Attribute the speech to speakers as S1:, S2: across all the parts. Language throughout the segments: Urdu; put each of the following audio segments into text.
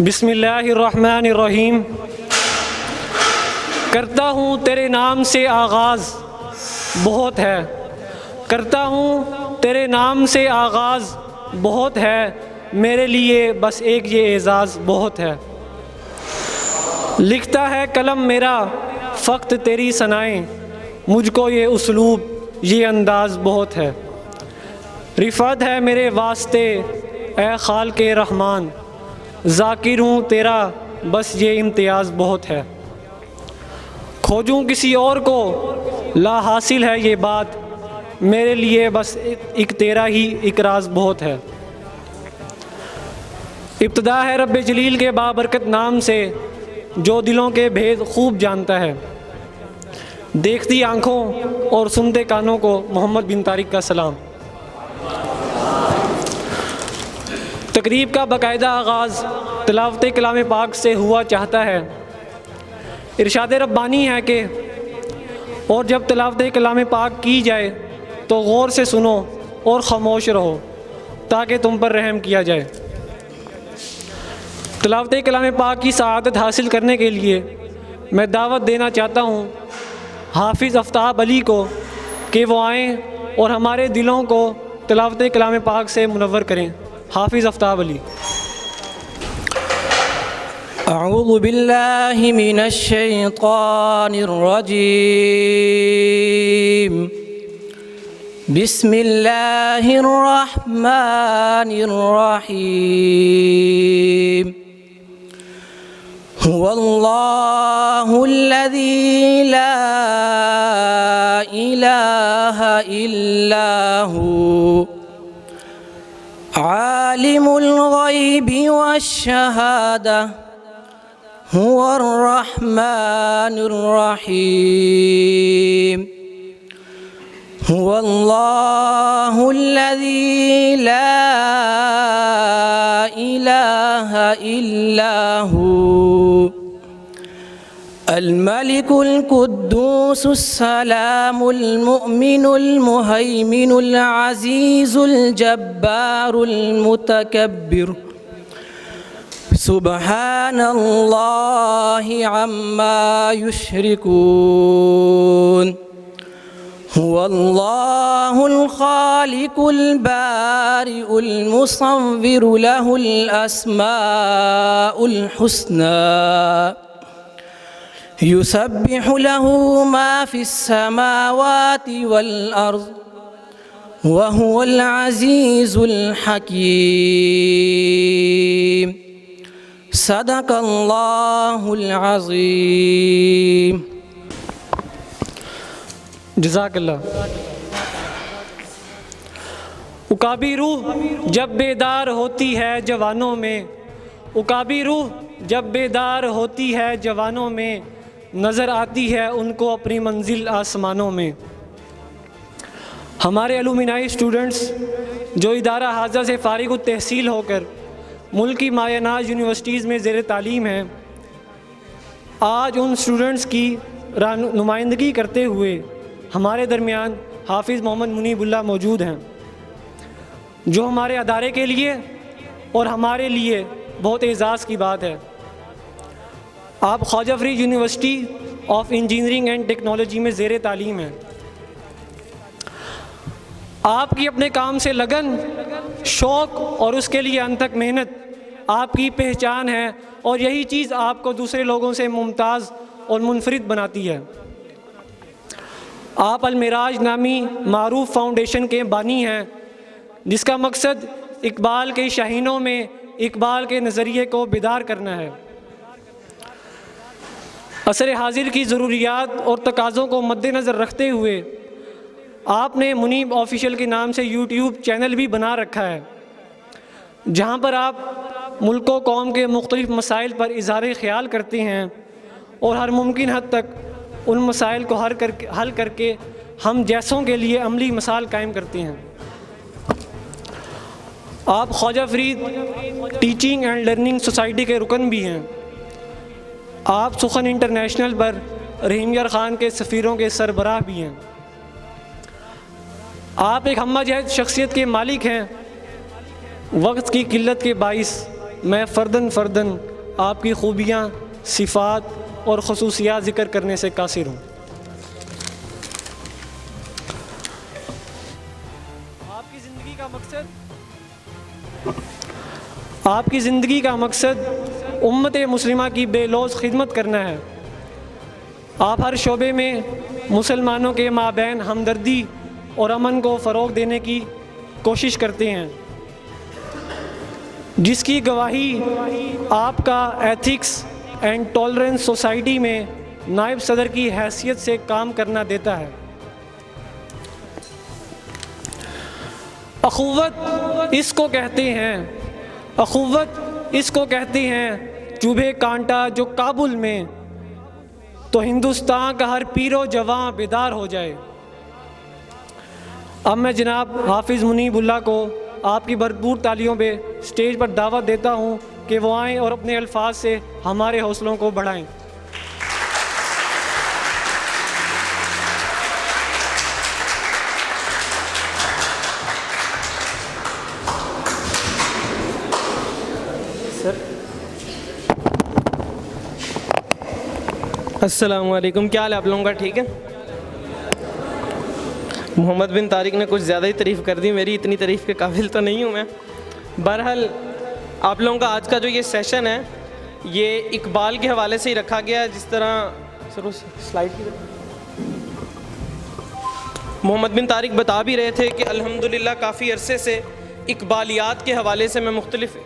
S1: بسم اللہ الرحمن الرحیم۔ کرتا ہوں تیرے نام سے آغاز بہت ہے، کرتا ہوں تیرے نام سے آغاز بہت ہے، میرے لیے بس ایک یہ اعزاز بہت ہے۔ لکھتا ہے قلم میرا فقط تیری ثنائیں، مجھ کو یہ اسلوب یہ انداز بہت ہے۔ رفعت ہے میرے واسطے اے خالق رحمان، ذاکر ہوں تیرا بس یہ امتیاز بہت ہے۔ کھوجوں کسی اور کو لا حاصل ہے یہ بات، میرے لیے بس ایک تیرا ہی اقراض بہت ہے۔ ابتدا ہے رب جلیل کے بابرکت نام سے، جو دلوں کے بھید خوب جانتا ہے۔ دیکھتی آنکھوں اور سنتے کانوں کو محمد بن طارق کا سلام۔ تقریب کا باقاعدہ آغاز تلاوت کلام پاک سے ہوا چاہتا ہے۔ ارشاد ربانی ہے کہ اور جب تلاوت کلام پاک کی جائے تو غور سے سنو اور خاموش رہو تاکہ تم پر رحم کیا جائے۔ تلاوت کلام پاک کی سعادت حاصل کرنے کے لیے میں دعوت دینا چاہتا ہوں حافظ آفتاب علی کو کہ وہ آئیں اور ہمارے دلوں کو تلاوت کلام پاک سے منور کریں۔ حافظ آفتاب علی۔
S2: اعوذ باللہ من الشیطان الرجیم، بسم اللہ الرحمن الرحیم۔ هو اللہ الذی لا الہ الا هو، عالم الغیب والشہادہ، هو الرحمن الرحیم۔ هو اللہ الذی لا الہ الا هو، الملك القدوس السلام المؤمن المهيمن العزيز الجبار المتكبر، سبحان الله عما يشركون۔ هو الله الخالق البارئ المصور، له الأسماء الحسنى، يسبح له ما في السماوات والأرض، وهو العزيز الحكيم۔ صدق اللہ العظیم۔
S1: جزاک اللہ۔ عقابی روح جب بیدار ہوتی ہے جوانوں میں، عقابی روح جب بیدار ہوتی ہے جوانوں میں، نظر آتی ہے ان کو اپنی منزل آسمانوں میں۔ ہمارے الومنائی اسٹوڈنٹس جو ادارہ حاضہ سے فارغ التحصیل ہو کر ملکی مایہ ناز یونیورسٹیز میں زیر تعلیم ہیں، آج ان اسٹوڈنٹس کی نمائندگی کرتے ہوئے ہمارے درمیان حافظ محمد منیب اللہ موجود ہیں، جو ہمارے ادارے کے لیے اور ہمارے لیے بہت اعزاز کی بات ہے۔ آپ Khawaja Farid university of engineering and technology میں زیر تعلیم ہیں۔ آپ کی اپنے کام سے لگن، شوق اور اس کے لیے انت تک محنت آپ کی پہچان ہے، اور یہی چیز آپ کو دوسرے لوگوں سے ممتاز اور منفرد بناتی ہے۔ آپ المعراج نامی معروف فاؤنڈیشن کے بانی ہیں، جس کا مقصد اقبال کے شاہینوں میں اقبال کے نظریے کو بیدار کرنا ہے۔ عصر حاضر کی ضروریات اور تقاضوں کو مد نظر رکھتے ہوئے آپ نے منیب آفیشیل کے نام سے یوٹیوب چینل بھی بنا رکھا ہے، جہاں پر آپ ملک و قوم کے مختلف مسائل پر اظہار خیال کرتے ہیں اور ہر ممکن حد تک ان مسائل کو حل کر کے ہم جیسوں کے لیے عملی مثال قائم کرتے ہیں۔ آپ Khawaja Farid teaching and learning society کے رکن بھی ہیں۔ آپ سخن انٹرنیشنل پر رحیم یار خان کے سفیروں کے سربراہ بھی ہیں۔ آپ ایک ہمہ جہت شخصیت کے مالک ہیں۔ وقت کی قلت کے باعث میں فردن فردن آپ کی خوبیاں، صفات اور خصوصیات ذکر کرنے سے قاصر ہوں۔ آپ کی زندگی کا مقصد امت مسلمہ کی بے لوث خدمت کرنا ہے۔ آپ ہر شعبے میں مسلمانوں کے مابین ہمدردی اور امن کو فروغ دینے کی کوشش کرتے ہیں، جس کی گواہی آپ کا ایتھکس اینڈ ٹالرنس سوسائٹی میں نائب صدر کی حیثیت سے کام کرنا دیتا ہے۔ اخوت اس کو کہتے ہیں، اخوت اس کو کہتے ہیں چوبھے کانٹا جو کابل میں تو ہندوستان کا ہر پیر و جواں بیدار ہو جائے۔ اب میں جناب حافظ منیب اللہ کو آپ کی بھرپور تالیوں پہ اسٹیج پر دعوت دیتا ہوں کہ وہ آئیں اور اپنے الفاظ سے ہمارے حوصلوں کو بڑھائیں۔
S3: السلام علیکم، کیا حال ہے آپ لوگوں کا؟ ٹھیک ہے؟ محمد بن طارق نے کچھ زیادہ ہی تعریف کر دی، میری اتنی تعریف کے قابل تو نہیں ہوں میں۔ بہرحال آپ لوگوں کا آج کا جو یہ سیشن ہے یہ اقبال کے حوالے سے ہی رکھا گیا ہے، جس طرح سلائڈ کی محمد بن طارق بتا بھی رہے تھے کہ الحمدللہ کافی عرصے سے اقبالیات کے حوالے سے میں مختلف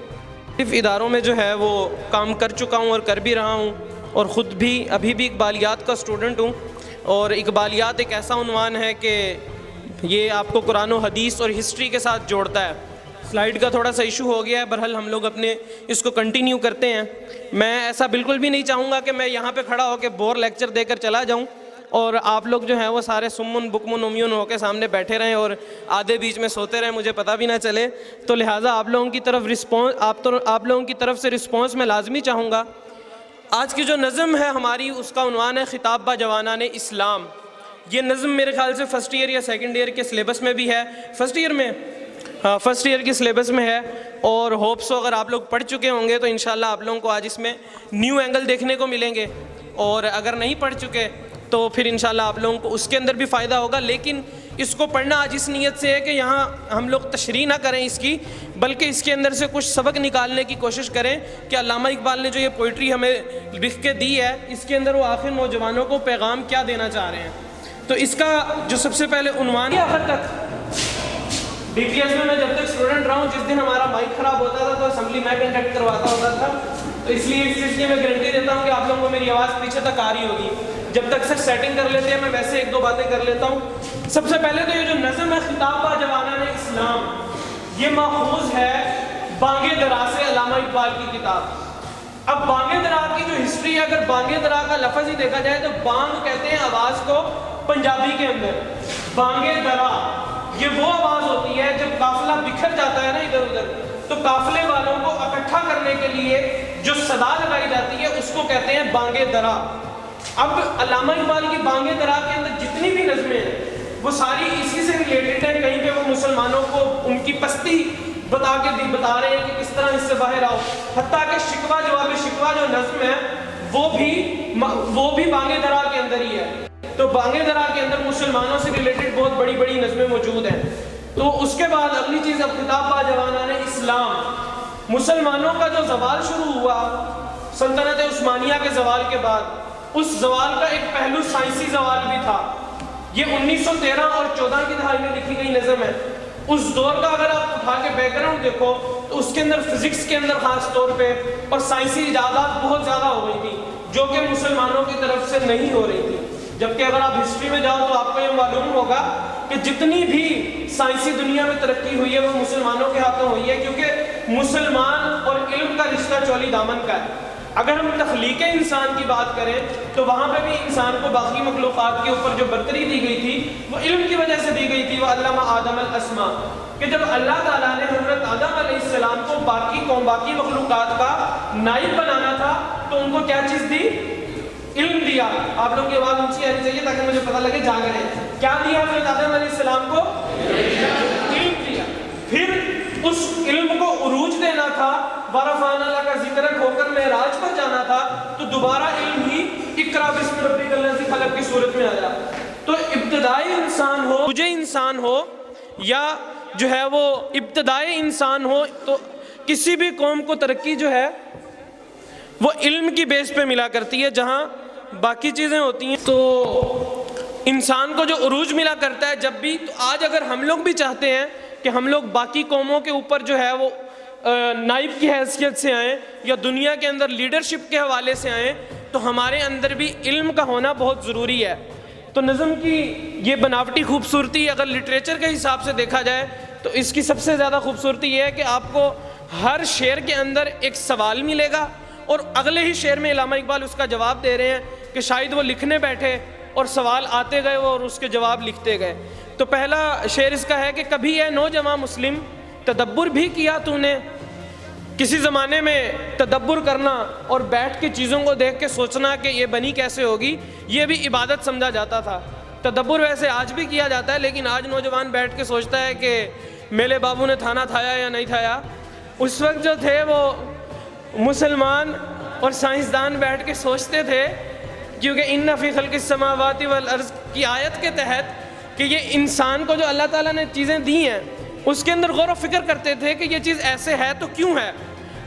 S3: اداروں میں جو ہے وہ کام کر چکا ہوں اور کر بھی رہا ہوں، اور خود بھی ابھی بھی اقبالیات کا اسٹوڈنٹ ہوں۔ اور اقبالیات ایک ایسا عنوان ہے کہ یہ آپ کو قرآن و حدیث اور ہسٹری کے ساتھ جوڑتا ہے۔ سلائیڈ کا تھوڑا سا ایشو ہو گیا ہے، بہرحال ہم لوگ اپنے اس کو کنٹینیو کرتے ہیں۔ میں ایسا بالکل بھی نہیں چاہوں گا کہ میں یہاں پہ کھڑا ہو کے بور لیکچر دے کر چلا جاؤں اور آپ لوگ جو ہیں وہ سارے سمن بکمن امیون ہو کے سامنے بیٹھے رہیں اور آدھے بیچ میں سوتے رہیں، مجھے پتہ بھی نہ چلے۔ تو لہٰذا آپ لوگوں کی طرف آپ لوگوں کی طرف سے رسپانس میں لازمی چاہوں گا۔ آج کی جو نظم ہے ہماری، اس کا عنوان ہے خطاب با جوانان اسلام۔ یہ نظم میرے خیال سے فرسٹ ایئر یا سیکنڈ ایئر کے سلیبس میں بھی ہے، فرسٹ ایئر میں، فرسٹ ایئر کی سلیبس میں ہے، اور ہوپس اگر آپ لوگ پڑھ چکے ہوں گے تو انشاءاللہ آپ لوگوں کو آج اس میں نیو اینگل دیکھنے کو ملیں گے، اور اگر نہیں پڑھ چکے تو پھر انشاءاللہ آپ لوگوں کو اس کے اندر بھی فائدہ ہوگا۔ لیکن اس کو پڑھنا آج اس نیت سے ہے کہ یہاں ہم لوگ تشریح نہ کریں اس کی، بلکہ اس کے اندر سے کچھ سبق نکالنے کی کوشش کریں کہ علامہ اقبال نے جو یہ پوئٹری ہمیں لکھ کے دی ہے، اس کے اندر وہ آخر نوجوانوں کو پیغام کیا دینا چاہ رہے ہیں۔ تو اس کا جو سب سے پہلے عنوان ہے، آخر تک ڈی پی ایس میں جب تک اسٹوڈنٹ رہا ہوں، جس دن ہمارا مائک خراب ہوتا تھا تو اسمبلی میں کنڈکٹ کرواتا ہوتا تھا، تو اس لیے اس چیز کی میں گارنٹی دیتا ہوں کہ آپ لوگوں کو میری آواز پیچھے تک آ رہی ہوگی۔ جب تک سر سیٹنگ کر لیتے ہیں میں ویسے ایک دو باتیں کر لیتا ہوں۔ سب سے پہلے تو یہ جو نظم ہے خطاب با جوانان اسلام، یہ ماخوذ ہے بانگ درا سے، علامہ اقبال کی کتاب۔ اب بانگ درا کی جو ہسٹری ہے، اگر بانگ درا کا لفظ ہی دیکھا جائے تو بانگ کہتے ہیں آواز کو پنجابی کے اندر، بانگ درا یہ وہ آواز ہوتی ہے جب قافلہ بکھر جاتا ہے نا ادھر ادھر، تو قافلے والوں کو اکٹھا کرنے کے لیے جو صدا لگائی جاتی ہے اس کو کہتے ہیں بانگ درا۔ اب علامہ اقبال کی بانگ درا کے اندر جتنی بھی نظمیں ہیں وہ ساری اسی سے ریلیٹڈ ہیں۔ کہیں پہ وہ مسلمانوں کو ان کی پستی بتا رہے ہیں کہ کس طرح اس سے باہر آؤ، حتیٰ کہ شکوہ جواب شکوہ جو نظم ہے وہ بھی بانگ درا کے اندر ہی ہے۔ تو بانگ درا کے اندر مسلمانوں سے ریلیٹڈ بہت بڑی بڑی نظمیں موجود ہیں۔ تو اس کے بعد اگلی چیز اب خطاب با جوانان اسلام، مسلمانوں کا جو زوال شروع ہوا سلطنت عثمانیہ کے زوال کے بعد، اس زوال کا ایک پہلو سائنسی زوال بھی تھا۔ یہ 1913 اور 14 کی دہائی میں لکھی گئی نظم ہے۔ اس دور کا اگر آپ اٹھا کے بیک گراؤنڈ دیکھو تو اس کے اندر فزکس کے اندر خاص طور پہ اور سائنسی ایجادات بہت زیادہ ہو رہی تھی جو کہ مسلمانوں کی طرف سے نہیں ہو رہی تھی۔ جبکہ اگر آپ ہسٹری میں جاؤ تو آپ کو یہ معلوم ہوگا کہ جتنی بھی سائنسی دنیا میں ترقی ہوئی ہے وہ مسلمانوں کے ہاتھوں ہوئی ہے، کیونکہ مسلمان اور علم کا رشتہ چولی دامن کا ہے۔ اگر ہم تخلیق انسان کی بات کریں تو وہاں پہ بھی انسان کو باقی مخلوقات کے اوپر جو برتری دی گئی تھی وہ علم کی وجہ سے دی گئی تھی۔ وہ علامہ آدم الاسماء، کہ جب اللہ تعالیٰ نے حضرت آدم علیہ السلام کو باقی مخلوقات کا نائب بنانا تھا تو ان کو کیا چیز دی؟ علم دیا۔ آپ لوگوں کی آواز اونچی آنی چاہیے تاکہ مجھے پتہ لگے جاگ رہے ہیں۔ کیا دیا حضرت آدم علیہ السلام کو؟ علم دیا۔ پھر اس علم کو عروج دینا تھا، ورفعنا لک ذکرک ہو کر معراج پر جانا تھا تو دوبارہ علم ہی اقرا بسم ربک الذی خلق کی صورت میں آیا. تو ابتدائی انسان ہو، مجھے انسان ہو، یا جو ہے وہ ابتدائی انسان ہو، تو کسی بھی قوم کو ترقی جو ہے وہ علم کی بیس پہ ملا کرتی ہے. جہاں باقی چیزیں ہوتی ہیں تو انسان کو جو عروج ملا کرتا ہے جب بھی، تو آج اگر ہم لوگ بھی چاہتے ہیں کہ ہم لوگ باقی قوموں کے اوپر جو ہے وہ نائب کی حیثیت سے آئیں یا دنیا کے اندر لیڈرشپ کے حوالے سے آئیں، تو ہمارے اندر بھی علم کا ہونا بہت ضروری ہے. تو نظم کی یہ بناوٹی خوبصورتی اگر لٹریچر کے حساب سے دیکھا جائے تو اس کی سب سے زیادہ خوبصورتی یہ ہے کہ آپ کو ہر شعر کے اندر ایک سوال ملے گا، اور اگلے ہی شعر میں علامہ اقبال اس کا جواب دے رہے ہیں کہ شاید وہ لکھنے بیٹھے اور سوال آتے گئے اور اس کے جواب لکھتے گئے. تو پہلا شعر اس کا ہے کہ کبھی اے نوجواں مسلم تدبر بھی کیا تو نے. کسی زمانے میں تدبر کرنا اور بیٹھ کے چیزوں کو دیکھ کے سوچنا کہ یہ بنی کیسے ہوگی، یہ بھی عبادت سمجھا جاتا تھا. تدبر ویسے آج بھی کیا جاتا ہے، لیکن آج نوجوان بیٹھ کے سوچتا ہے کہ میرے بابو نے تھانہ تھایا یا نہیں تھایا. اس وقت جو تھے وہ مسلمان اور سائنسدان بیٹھ کے سوچتے تھے، کیونکہ ان فی خلق السماوات والارض کی آیت کے تحت کہ یہ انسان کو جو اللہ تعالیٰ نے چیزیں دی ہیں اس کے اندر غور و فکر کرتے تھے کہ یہ چیز ایسے ہے تو کیوں ہے،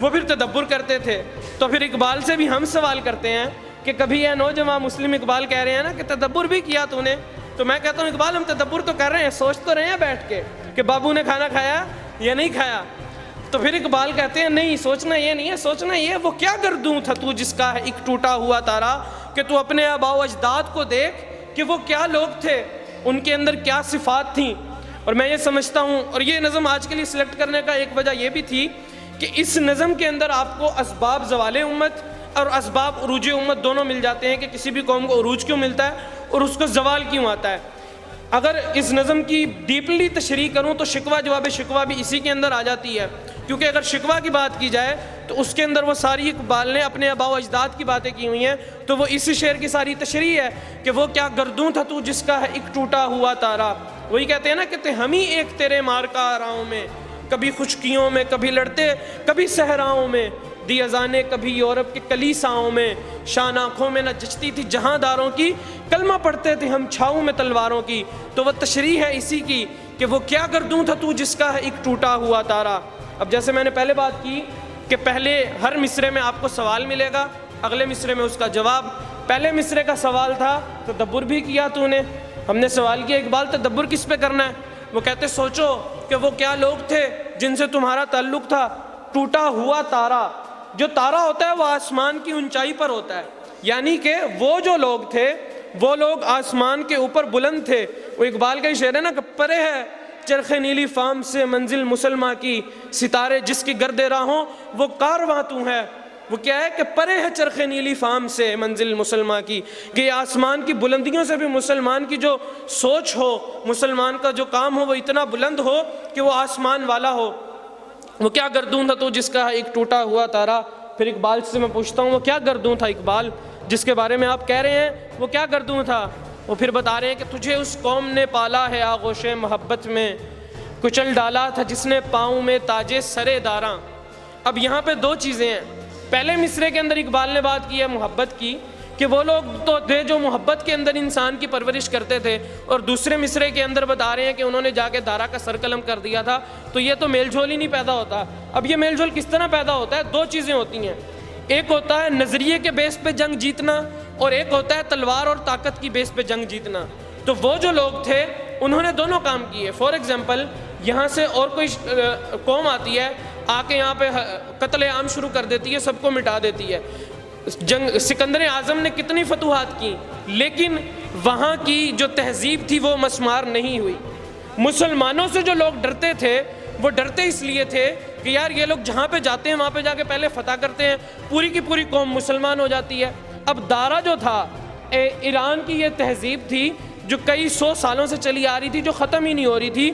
S3: وہ پھر تدبر کرتے تھے. تو پھر اقبال سے بھی ہم سوال کرتے ہیں کہ کبھی یہ نوجوان مسلم، اقبال کہہ رہے ہیں نا کہ تدبر بھی کیا تو نے. تو میں کہتا ہوں اقبال ہم تدبر تو کر رہے ہیں، سوچ تو رہے ہیں بیٹھ کے کہ بابو نے کھانا کھایا یا نہیں کھایا. تو پھر اقبال کہتے ہیں نہیں، سوچنا یہ نہیں ہے، سوچنا یہ ہے وہ کیا گردوں تھا تو جس کا ہے ایک ٹوٹا ہوا تارا، کہ تو اپنے آباء و اجداد کو دیکھ کہ وہ کیا لوگ تھے، ان کے اندر کیا صفات تھیں. اور میں یہ سمجھتا ہوں، اور یہ نظم آج کے لیے سلیکٹ کرنے کا ایک وجہ یہ بھی تھی کہ اس نظم کے اندر آپ کو اسباب زوال امت اور اسباب عروج امت دونوں مل جاتے ہیں کہ کسی بھی قوم کو عروج کیوں ملتا ہے اور اس کو زوال کیوں آتا ہے. اگر اس نظم کی ڈیپلی تشریح کروں تو شکوہ جواب شکوہ بھی اسی کے اندر آ جاتی ہے، کیونکہ اگر شکوہ کی بات کی جائے تو اس کے اندر وہ ساری اقبال نے اپنے آباء و اجداد کی باتیں کی ہوئی ہیں، تو وہ اسی شعر کی ساری تشریح ہے کہ وہ کیا گردوں تھا تو جس کا ہے ایک ٹوٹا ہوا تارا. وہی کہتے ہیں نا کہ ہم ہی ایک تیرے مار کا آراؤں میں، کبھی خشکیوں میں، کبھی لڑتے، کبھی صحراؤں میں، دی اذانیں کبھی یورپ کے کلیساؤں میں، شان آنکھوں میں نہ جچتی تھی جہاں داروں کی، کلمہ پڑھتے تھے ہم چھاؤں میں تلواروں کی. تو وہ تشریح ہے اسی کی کہ وہ کیا گردوں تھا تو جس کا ہے ایک ٹوٹا ہوا تارا. اب جیسے میں نے پہلے بات کی کہ پہلے ہر مصرے میں آپ کو سوال ملے گا، اگلے مصرے میں اس کا جواب. پہلے مصرے کا سوال تھا تدبر بھی کیا تو نے. ہم نے سوال کیا اقبال تدبر کس پہ کرنا ہے؟ وہ کہتے سوچو کہ وہ کیا لوگ تھے جن سے تمہارا تعلق تھا. ٹوٹا ہوا تارا، جو تارا ہوتا ہے وہ آسمان کی اونچائی پر ہوتا ہے، یعنی کہ وہ جو لوگ تھے وہ لوگ آسمان کے اوپر بلند تھے. وہ اقبال کا ہی شعر ہے نا کہ پرے ہے چرخ نیلی فام سے منزل مسلمہ کی، ستارے جس کی گرد راہوں وہ کارواں تو ہے. وہ کیا ہے کہ پرے ہے چرخ نیلی فام سے منزل مسلمہ کی، کہ آسمان کی بلندیوں سے بھی مسلمان کی جو سوچ ہو، مسلمان کا جو کام ہو وہ اتنا بلند ہو کہ وہ آسمان والا ہو. وہ کیا گردوں تھا تو جس کا ایک ٹوٹا ہوا تارا. پھر اقبال سے میں پوچھتا ہوں وہ کیا گردوں تھا اقبال جس کے بارے میں آپ کہہ رہے ہیں وہ کیا گردوں تھا؟ وہ پھر بتا رہے ہیں کہ تجھے اس قوم نے پالا ہے آغوش محبت میں، کچل ڈالا تھا جس نے پاؤں میں تاجے سرے داراں. اب یہاں پہ دو چیزیں ہیں. پہلے مصرے کے اندر اقبال نے بات کی ہے محبت کی کہ وہ لوگ تو تھے جو محبت کے اندر انسان کی پرورش کرتے تھے، اور دوسرے مصرے کے اندر بتا رہے ہیں کہ انہوں نے جا کے دارا کا سر قلم کر دیا تھا. تو یہ تو میل جول ہی نہیں پیدا ہوتا. اب یہ میل جول کس طرح پیدا ہوتا ہے؟ دو چیزیں ہوتی ہیں، ایک ہوتا ہے نظریے کے بیس پہ جنگ جیتنا، اور ایک ہوتا ہے تلوار اور طاقت کی بیس پہ جنگ جیتنا. تو وہ جو لوگ تھے انہوں نے دونوں کام کیے. فار ایگزامپل یہاں سے اور کوئی قوم آتی ہے، آ کے یہاں پہ قتل عام شروع کر دیتی ہے، سب کو مٹا دیتی ہے. سکندر اعظم نے کتنی فتوحات کی، لیکن وہاں کی جو تہذیب تھی وہ مسمار نہیں ہوئی. مسلمانوں سے جو لوگ ڈرتے تھے وہ ڈرتے اس لیے تھے کہ یار یہ لوگ جہاں پہ جاتے ہیں وہاں پہ جا کے پہلے فتح کرتے ہیں، پوری کی پوری قوم مسلمان ہو جاتی ہے. اب دارا جو تھا ایران کی یہ تہذیب تھی جو کئی سو سالوں سے چلی آ رہی تھی، جو ختم ہی نہیں ہو رہی تھی.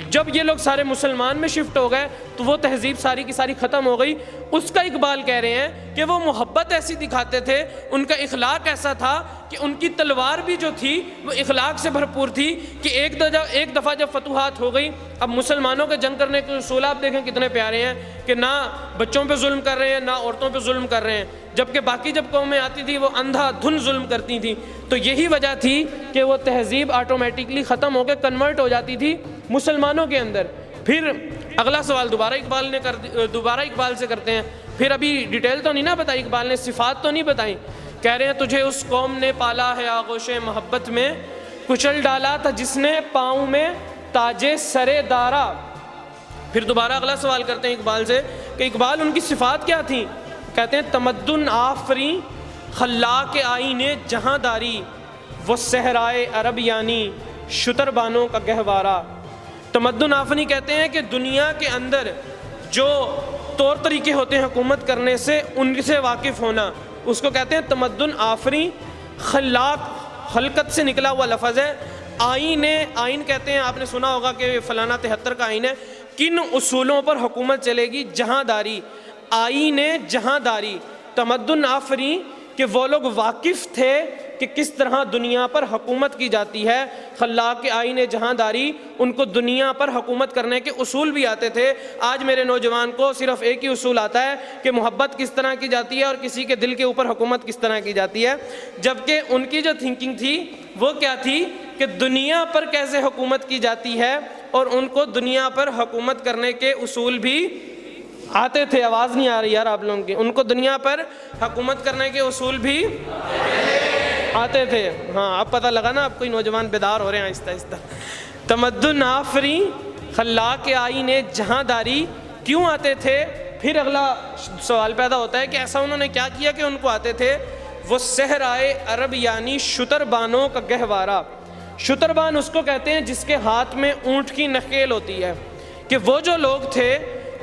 S3: جب یہ لوگ سارے مسلمان میں شفٹ ہو گئے تو وہ تہذیب ساری کی ساری ختم ہو گئی. اس کا اقبال کہہ رہے ہیں کہ وہ محبت ایسی دکھاتے تھے, ان کا اخلاق ایسا تھا کہ ان کی تلوار بھی جو تھی وہ اخلاق سے بھرپور تھی کہ ایک دفعہ جب فتوحات ہو گئی, اب مسلمانوں کے جنگ کرنے کے اصول آپ دیکھیں کتنے پیارے ہیں کہ نہ بچوں پہ ظلم کر رہے ہیں نہ عورتوں پہ ظلم کر رہے ہیں, جبکہ باقی جب قومیں آتی تھی وہ اندھا دھن ظلم کرتی تھیں. تو یہی وجہ تھی کہ وہ تہذیب آٹومیٹکلی ختم ہو کے کنورٹ ہو جاتی تھی مسلمانوں کے اندر. پھر اگلا سوال دوبارہ اقبال سے کرتے ہیں. پھر ابھی ڈیٹیل تو نہیں نا بتائی اقبال نے, صفات تو نہیں بتائیں. کہہ رہے ہیں تجھے اس قوم نے پالا ہے آغوش محبت میں, کچل ڈالا تھا جس نے پاؤں میں تاجے سرے دارا. پھر دوبارہ اگلا سوال کرتے ہیں اقبال سے کہ اقبال ان کی صفات کیا تھیں. کہتے ہیں تمدن آفری خلاق آئینے جہاں داری, وہ صحرائے عرب یعنی شتر بانوں کا گہوارہ. تمدن آفری کہتے ہیں کہ دنیا کے اندر جو طور طریقے ہوتے ہیں حکومت کرنے سے ان سے واقف ہونا, اس کو کہتے ہیں تمدن آفری. خلاق خلقت سے نکلا ہوا لفظ ہے. آئین کہتے ہیں, آپ نے سنا ہوگا کہ فلانا 73 کا آئین ہے. کن اصولوں پر حکومت چلے گی؟ جہاں داری. آئین جہاں داری. تمدن آفری کہ وہ لوگ واقف تھے کہ کس طرح دنیا پر حکومت کی جاتی ہے. خلاق کے آئین جہاں داری, ان کو دنیا پر حکومت کرنے کے اصول بھی آتے تھے. آج میرے نوجوان کو صرف ایک ہی اصول آتا ہے کہ محبت کس طرح کی جاتی ہے اور کسی کے دل کے اوپر حکومت کس طرح کی جاتی ہے, جبکہ ان کی جو تھنکنگ تھی وہ کیا تھی کہ دنیا پر کیسے حکومت کی جاتی ہے, اور ان کو دنیا پر حکومت کرنے کے اصول بھی آتے تھے. آواز نہیں آ رہی یار آپ لوگوں کی. ان کو دنیا پر حکومت کرنے کے اصول بھی آتے تھے. ہاں اب پتہ لگا نا, اب کوئی نوجوان بیدار ہو رہے ہیں آہستہ آہستہ. تمدن آفری خلاق آئین جہاں داری کیوں آتے تھے؟ پھر اگلا سوال پیدا ہوتا ہے کہ ایسا انہوں نے کیا کیا کہ ان کو آتے تھے. وہ صحرائے عرب یعنی شتر بانوں کا گہوارہ. شتر بان اس کو کہتے ہیں جس کے ہاتھ میں اونٹ کی نکیل ہوتی ہے, کہ وہ جو لوگ تھے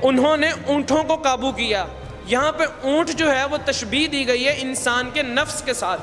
S3: انہوں نے اونٹوں کو قابو کیا. یہاں پہ اونٹ جو ہے وہ تشبیہ دی گئی ہے انسان کے نفس کے ساتھ,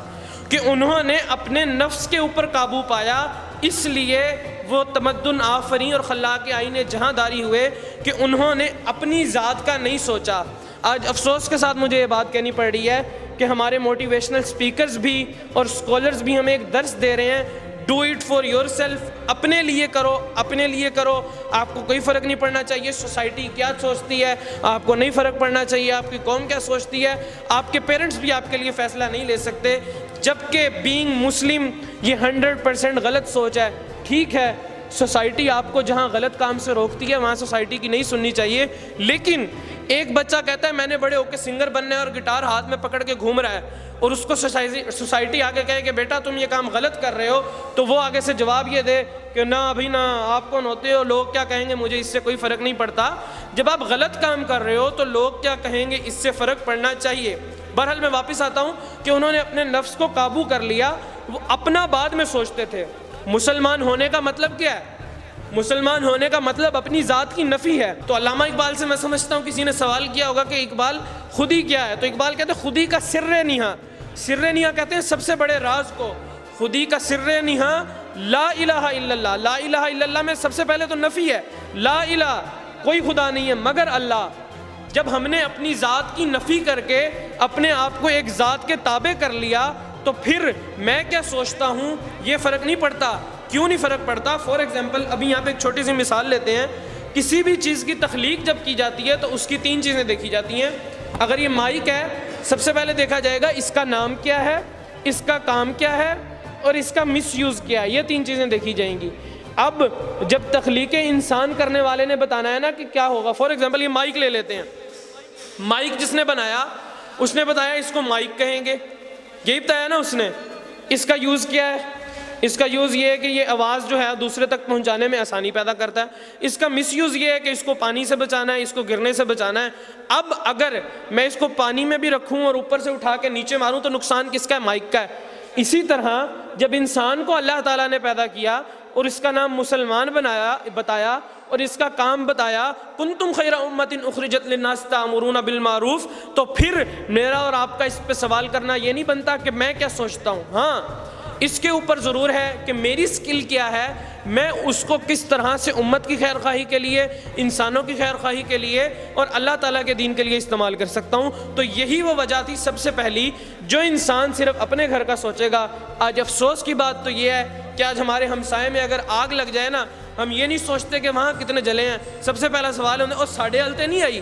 S3: کہ انہوں نے اپنے نفس کے اوپر قابو پایا, اس لیے وہ تمدن آفری اور خلاق آئین جہاں داری ہوئے کہ انہوں نے اپنی ذات کا نہیں سوچا. آج افسوس کے ساتھ مجھے یہ بات کہنی پڑ رہی ہے کہ ہمارے موٹیویشنل سپیکرز بھی اور سکولرز بھی ہمیں ایک درس دے رہے ہیں, do it for your self, اپنے لیے کرو, اپنے لیے کرو, آپ کو کوئی فرق نہیں پڑنا چاہیے سوسائٹی کیا سوچتی ہے, آپ کو نہیں فرق پڑنا چاہیے آپ کی قوم کیا سوچتی ہے, آپ کے پیرنٹس بھی آپ کے لیے فیصلہ نہیں لے سکتے. جبکہ بینگ مسلم یہ 100% غلط سوچ ہے. ٹھیک ہے سوسائٹی آپ کو جہاں غلط کام سے روکتی ہے وہاں سوسائٹی کی نہیں سننی چاہیے, لیکن ایک بچہ کہتا ہے میں نے بڑے ہو کے سنگر بننا ہے اور گٹار ہاتھ میں پکڑ کے گھوم رہا ہے, اور اس کو سوسائٹی آگے کہے کہ بیٹا تم یہ کام غلط کر رہے ہو, تو وہ آگے سے جواب یہ دے کہ نہ ابھی نہ, آپ کون ہوتے ہو, لوگ کیا کہیں گے, مجھے اس سے کوئی فرق نہیں پڑتا. جب آپ غلط کام کر رہے ہو تو لوگ کیا کہیں گے, اس سے فرق پڑنا چاہیے. بہرحال میں واپس آتا ہوں کہ انہوں نے اپنے نفس کو قابو کر لیا, وہ اپنا بعد میں سوچتے تھے. مسلمان ہونے کا مطلب کیا ہے؟ مسلمان ہونے کا مطلب اپنی ذات کی نفی ہے. تو علامہ اقبال سے میں سمجھتا ہوں کسی نے سوال کیا ہوگا کہ اقبال خودی کیا ہے, تو اقبال کہتے ہیں خودی کا سر نہاں. سر نہاں کہتے ہیں سب سے بڑے راز کو. خودی کا سر نہاں لا الہ الا اللہ. لا الہ الا اللہ میں سب سے پہلے تو نفی ہے, لا الہ کوئی خدا نہیں ہے مگر اللہ. جب ہم نے اپنی ذات کی نفی کر کے اپنے آپ کو ایک ذات کے تابع کر لیا تو پھر میں کیا سوچتا ہوں یہ فرق نہیں پڑتا. کیوں نہیں فرق پڑتا؟ فار ایگزامپل ابھی یہاں پہ ایک چھوٹی سی مثال لیتے ہیں. کسی بھی چیز کی تخلیق جب کی جاتی ہے تو اس کی 3 چیزیں دیکھی جاتی ہیں. اگر یہ مائک ہے سب سے پہلے دیکھا جائے گا اس کا نام کیا ہے, اس کا کام کیا ہے اور اس کا مس یوز کیا ہے. یہ 3 چیزیں دیکھی جائیں گی. اب جب تخلیق انسان کرنے والے نے بتانا ہے نا کہ کیا ہوگا, فار ایگزامپل یہ مائک لے لیتے ہیں. مائک جس نے بنایا اس نے بتایا اس کو مائک کہیں گے, یہی بتایا نا اس نے. اس کا یوز کیا ہے؟ اس کا یوز یہ ہے کہ یہ آواز جو ہے دوسرے تک پہنچانے میں آسانی پیدا کرتا ہے. اس کا مس یوز یہ ہے کہ اس کو پانی سے بچانا ہے, اس کو گرنے سے بچانا ہے. اب اگر میں اس کو پانی میں بھی رکھوں اور اوپر سے اٹھا کے نیچے ماروں تو نقصان کس کا ہے؟ مائک کا ہے. اسی طرح جب انسان کو اللہ تعالیٰ نے پیدا کیا اور اس کا نام مسلمان بتایا اور اس کا کام بتایا, کنتم خیر امۃ اخرجت للناس تأمرون بالمعروف, تو پھر میرا اور آپ کا اس پہ سوال کرنا یہ نہیں بنتا کہ میں کیا سوچتا ہوں. ہاں اس کے اوپر ضرور ہے کہ میری سکل کیا ہے, میں اس کو کس طرح سے امت کی خیر خواہی کے لیے، انسانوں کی خیر خواہی کے لیے اور اللہ تعالیٰ کے دین کے لیے استعمال کر سکتا ہوں۔ تو یہی وہ وجہ تھی سب سے پہلی۔ جو انسان صرف اپنے گھر کا سوچے گا، آج افسوس کی بات تو یہ ہے کہ آج ہمارے ہمسائے میں اگر آگ لگ جائے نا، ہم یہ نہیں سوچتے کہ وہاں کتنے جلے ہیں، سب سے پہلا سوال ہوتا ہے اور ساڑھے ہلتے نہیں آئی۔